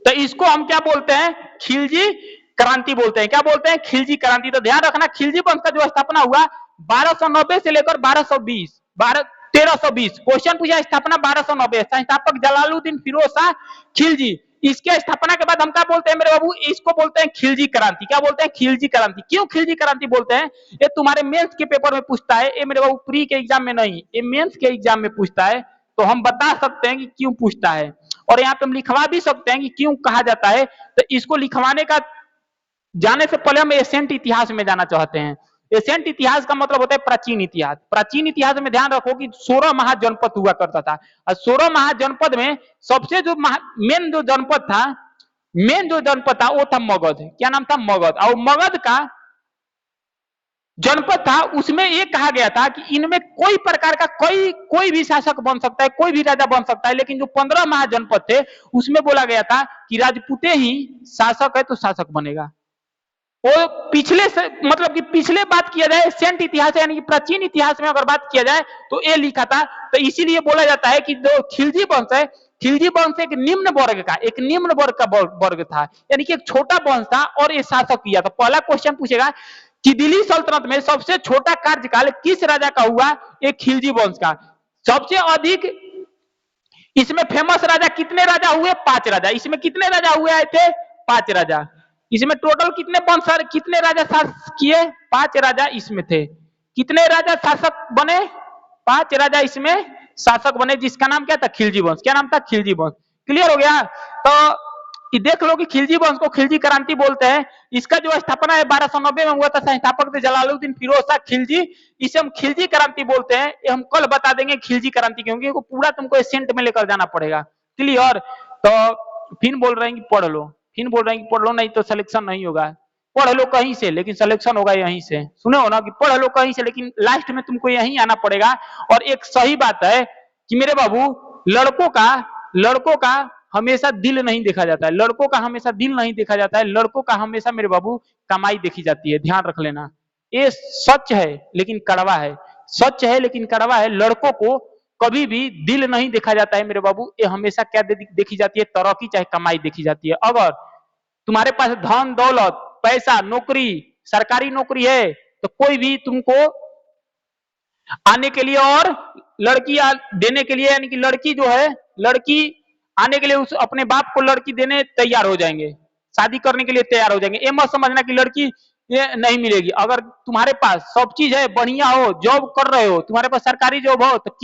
तो इसको हम क्या बोलते हैं? खिलजी क्रांति बोलते हैं। क्या बोलते हैं? खिलजी क्रांति। तो ध्यान रखना खिलजी वंश का जो स्थापना हुआ 1290 से लेकर 1320। क्वेश्चन पूछा स्थापना 1290, संस्थापक जलालुद्दीन फिरोज शाह खिलजी। इसके स्थापना के बाद हम क्या बोलते हैं मेरे बाबू? इसको बोलते हैं खिलजी क्रांति। क्या बोलते हैं? खिलजी क्रांति। क्यों खिलजी क्रांति बोलते हैं? ये तुम्हारे मेंस के पेपर में पूछता है, ये मेरे बाबू प्री के एग्जाम में नहीं, ये मेंस के एग्जाम में पूछता है। तो हम बता सकते हैं कि क्यों पूछता है, और यहाँ पे हम लिखवा भी सकते हैं कि क्यों कहा जाता है। तो इसको लिखवाने का जाने से पहले हम एशियंट इतिहास में जाना चाहते हैं। एशियंट इतिहास का मतलब होता है प्राचीन इतिहास। प्राचीन इतिहास में ध्यान रखो कि 16 महाजनपद हुआ करता था, और 16 महाजनपद में सबसे जो मेन जो जनपद था, मेन जो जनपद था वो था मगध। क्या नाम था? मगध। और मगध का जनपद था, उसमें ये कहा गया था कि इनमें कोई प्रकार का कोई भी शासक बन सकता है, कोई भी राजा बन सकता है, लेकिन जो 15 महाजनपद थे उसमें बोला गया था कि राजपूते ही शासक है तो शासक बनेगा। वो पिछले से मतलब कि पिछले बात किया जाए एशियंट इतिहास यानी कि प्राचीन इतिहास में अगर बात किया जाए तो ये लिखा था। तो इसीलिए बोला जाता है कि जो खिलजी वंश है, खिलजी वंश एक निम्न वर्ग का वर्ग था, यानी कि एक छोटा वंश था और ये शासक किया। तो पहला क्वेश्चन पूछेगा कि दिल्ली सल्तनत में सबसे छोटा कार्यकाल किस राजा का हुआ? एक खिलजी वंश का। सबसे अधिक इसमें फेमस राजा कितने राजा हुए? 5 राजा। इसमें कितने राजा हुए आए थे? 5 राजा। इसमें टोटल कितने वंश कितने राजा शासक किए? 5 राजा इसमें थे। कितने राजा शासक बने? 5 राजा इसमें शासक बने, जिसका नाम क्या था? खिलजी वंश। क्या नाम था? खिलजी वंश। क्लियर हो गया? तो ये देख लो कि खिलजी वंश को खिलजी क्रांति बोलते हैं। इसका जो स्थापना है 1290 में हुआ था, संस्थापक थे जलालुद्दीन फिरोज शाह खिलजी। इसे हम खिलजी क्रांति बोलते हैं। ये हम कल बता देंगे खिलजी क्रांति, क्योंकि वो पूरा तुमको एसेंट में लेकर जाना पड़ेगा। क्लियर? तो फिर बोल रहे हैं कि पढ़ लो, फिर बोल रहे हैं कि पढ़ लो, नहीं तो सिलेक्शन नहीं होगा। पढ़ लो कहीं से, लेकिन सिलेक्शन होगा यहीं से। सुने हो ना कि पढ़ लो कहीं से, लेकिन लास्ट में तुमको यहीं आना पड़ेगा। और एक सही बात है कि मेरे बाबू, लड़कों का हमेशा दिल नहीं देखा जाता है। लड़कों का हमेशा दिल नहीं देखा जाता है। लड़कों का हमेशा मेरे बाबू कमाई देखी जाती है। ध्यान रख लेना, ये सच है लेकिन कड़वा है। सच है लेकिन कड़वा है। लड़कों को कभी भी दिल नहीं देखा जाता है मेरे बाबू। ये हमेशा क्या देखी जाती है? तरक्की चाहे कमाई देखी जाती है। अगर तुम्हारे पास धन दौलत पैसा नौकरी सरकारी नौकरी है तो कोई भी तुमको आने के लिए और लड़की देने के लिए, यानी कि लड़की जो है, लड़की आने के लिए उस अपने बाप को लड़की देने तैयार हो जाएंगे, शादी करने के लिए तैयार हो जाएंगे। ये मत समझना कि लड़की ये नहीं मिलेगी। अगर तुम्हारे पास सब चीज है, बढ़िया हो, जॉब कर रहे हो, तुम्हारे पास सरकारी जॉब हो, तो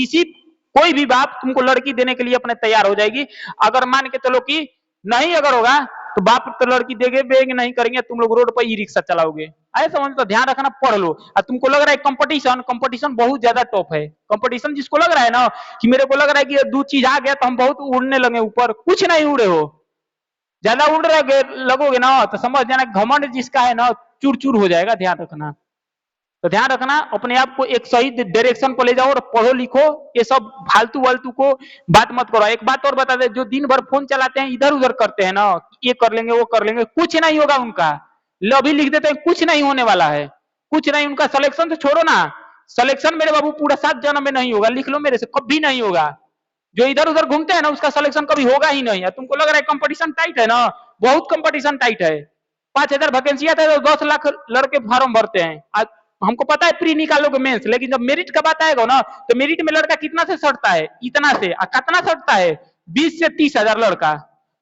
कोई भी बाप तुमको लड़की देने के लिए अपने तैयार हो जाएगी। अगर मान के चलो कि नहीं अगर होगा तो बाप तो लड़की देंगे नहीं करेंगे, तुम लोग रोड पर ई रिक्शा चलाओगे। ऐसे समझ, तो ध्यान रखना, पढ़ लो। और तुमको लग रहा है कंपटीशन बहुत ज्यादा टॉप है। कंपटीशन जिसको लग रहा है ना कि मेरे को लग रहा है कि 2 चीज आ गया तो हम बहुत उड़ने लगे ऊपर, कुछ नहीं उड़े हो। ज्यादा उड़ रहे लगोगे ना तो समझ जाना घमंड जिसका है ना चूर चूर हो जाएगा। ध्यान रखना। तो ध्यान रखना, अपने आप को एक सही डायरेक्शन पर ले जाओ और पढ़ो लिखो। ये सब फालतू वालतू को बात मत करो। एक बात और बता दे, जो दिन भर फोन चलाते हैं, इधर उधर करते हैं ना, ये कर लेंगे वो कर लेंगे, कुछ नहीं होगा उनका। लॉबी लिख देते हैं, कुछ नहीं होने वाला है, कुछ नहीं। उनका सिलेक्शन तो छोड़ो ना, सिलेक्शन मेरे बाबू पूरा 7 जन्म में नहीं होगा। लिख लो मेरे से, कभी नहीं होगा। जो इधर उधर घूमते हैं ना उसका सिलेक्शन कभी होगा ही नहीं है। तुमको लग रहा है कंपटीशन टाइट है ना, बहुत कंपटीशन टाइट है। 5,000 वैकेंसी आते हैं तो 10 लाख लड़के फॉर्म भरते हैं। हमको पता है प्री निकालोगे मेंस, लेकिन जब मेरिट का बात आएगा ना तो मेरिट में लड़का कितना से सटता है? इतना से। कितना सटता है? 20 से 30 हजार लड़का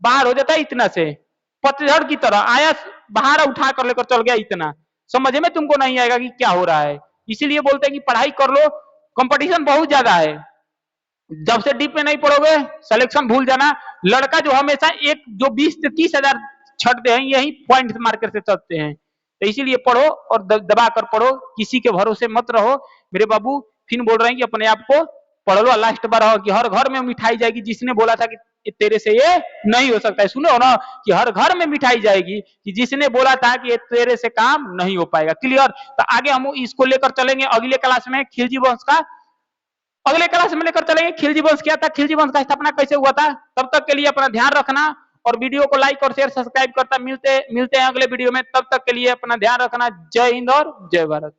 बाहर हो जाता है इतना से। पतझड़ की तरह आया, बाहर उठा कर लेकर चल गया इतना। समझ में तुमको नहीं आएगा कि क्या हो रहा है। इसीलिए बोलते हैं कि पढ़ाई कर लो, कंपटीशन बहुत ज्यादा है। जब से डीप में नहीं पढ़ोगे सिलेक्शन भूल जाना। लड़का जो हमेशा एक जो 20 से 30 हजार छटते हैं, यही पॉइंट मार्कर से चलते हैं। तो इसीलिए पढ़ो और दबा कर पढ़ो, किसी के भरोसे मत रहो मेरे बाबू। फिर बोल रहे हैं कि अपने आप को पढ़ लो। लास्ट बार हो कि हर घर में मिठाई जाएगी। जिसने बोला था कि तेरे से ये नहीं हो सकता है, सुनो ना कि हर घर में मिठाई जाएगी, कि जिसने बोला था कि तेरे से काम नहीं हो पाएगा। क्लियर? तो आगे हम इसको लेकर चलेंगे अगले क्लास में, खिलजी वंश का अगले क्लास में लेकर चलेंगे। खिलजी वंश क्या था, खिलजी वंश का स्थापना कैसे हुआ था। तब तक के लिए अपना ध्यान रखना और वीडियो को लाइक और शेयर सब्सक्राइब करता। मिलते हैं अगले वीडियो में। तब तक के लिए अपना ध्यान रखना। जय हिंद और जय भारत।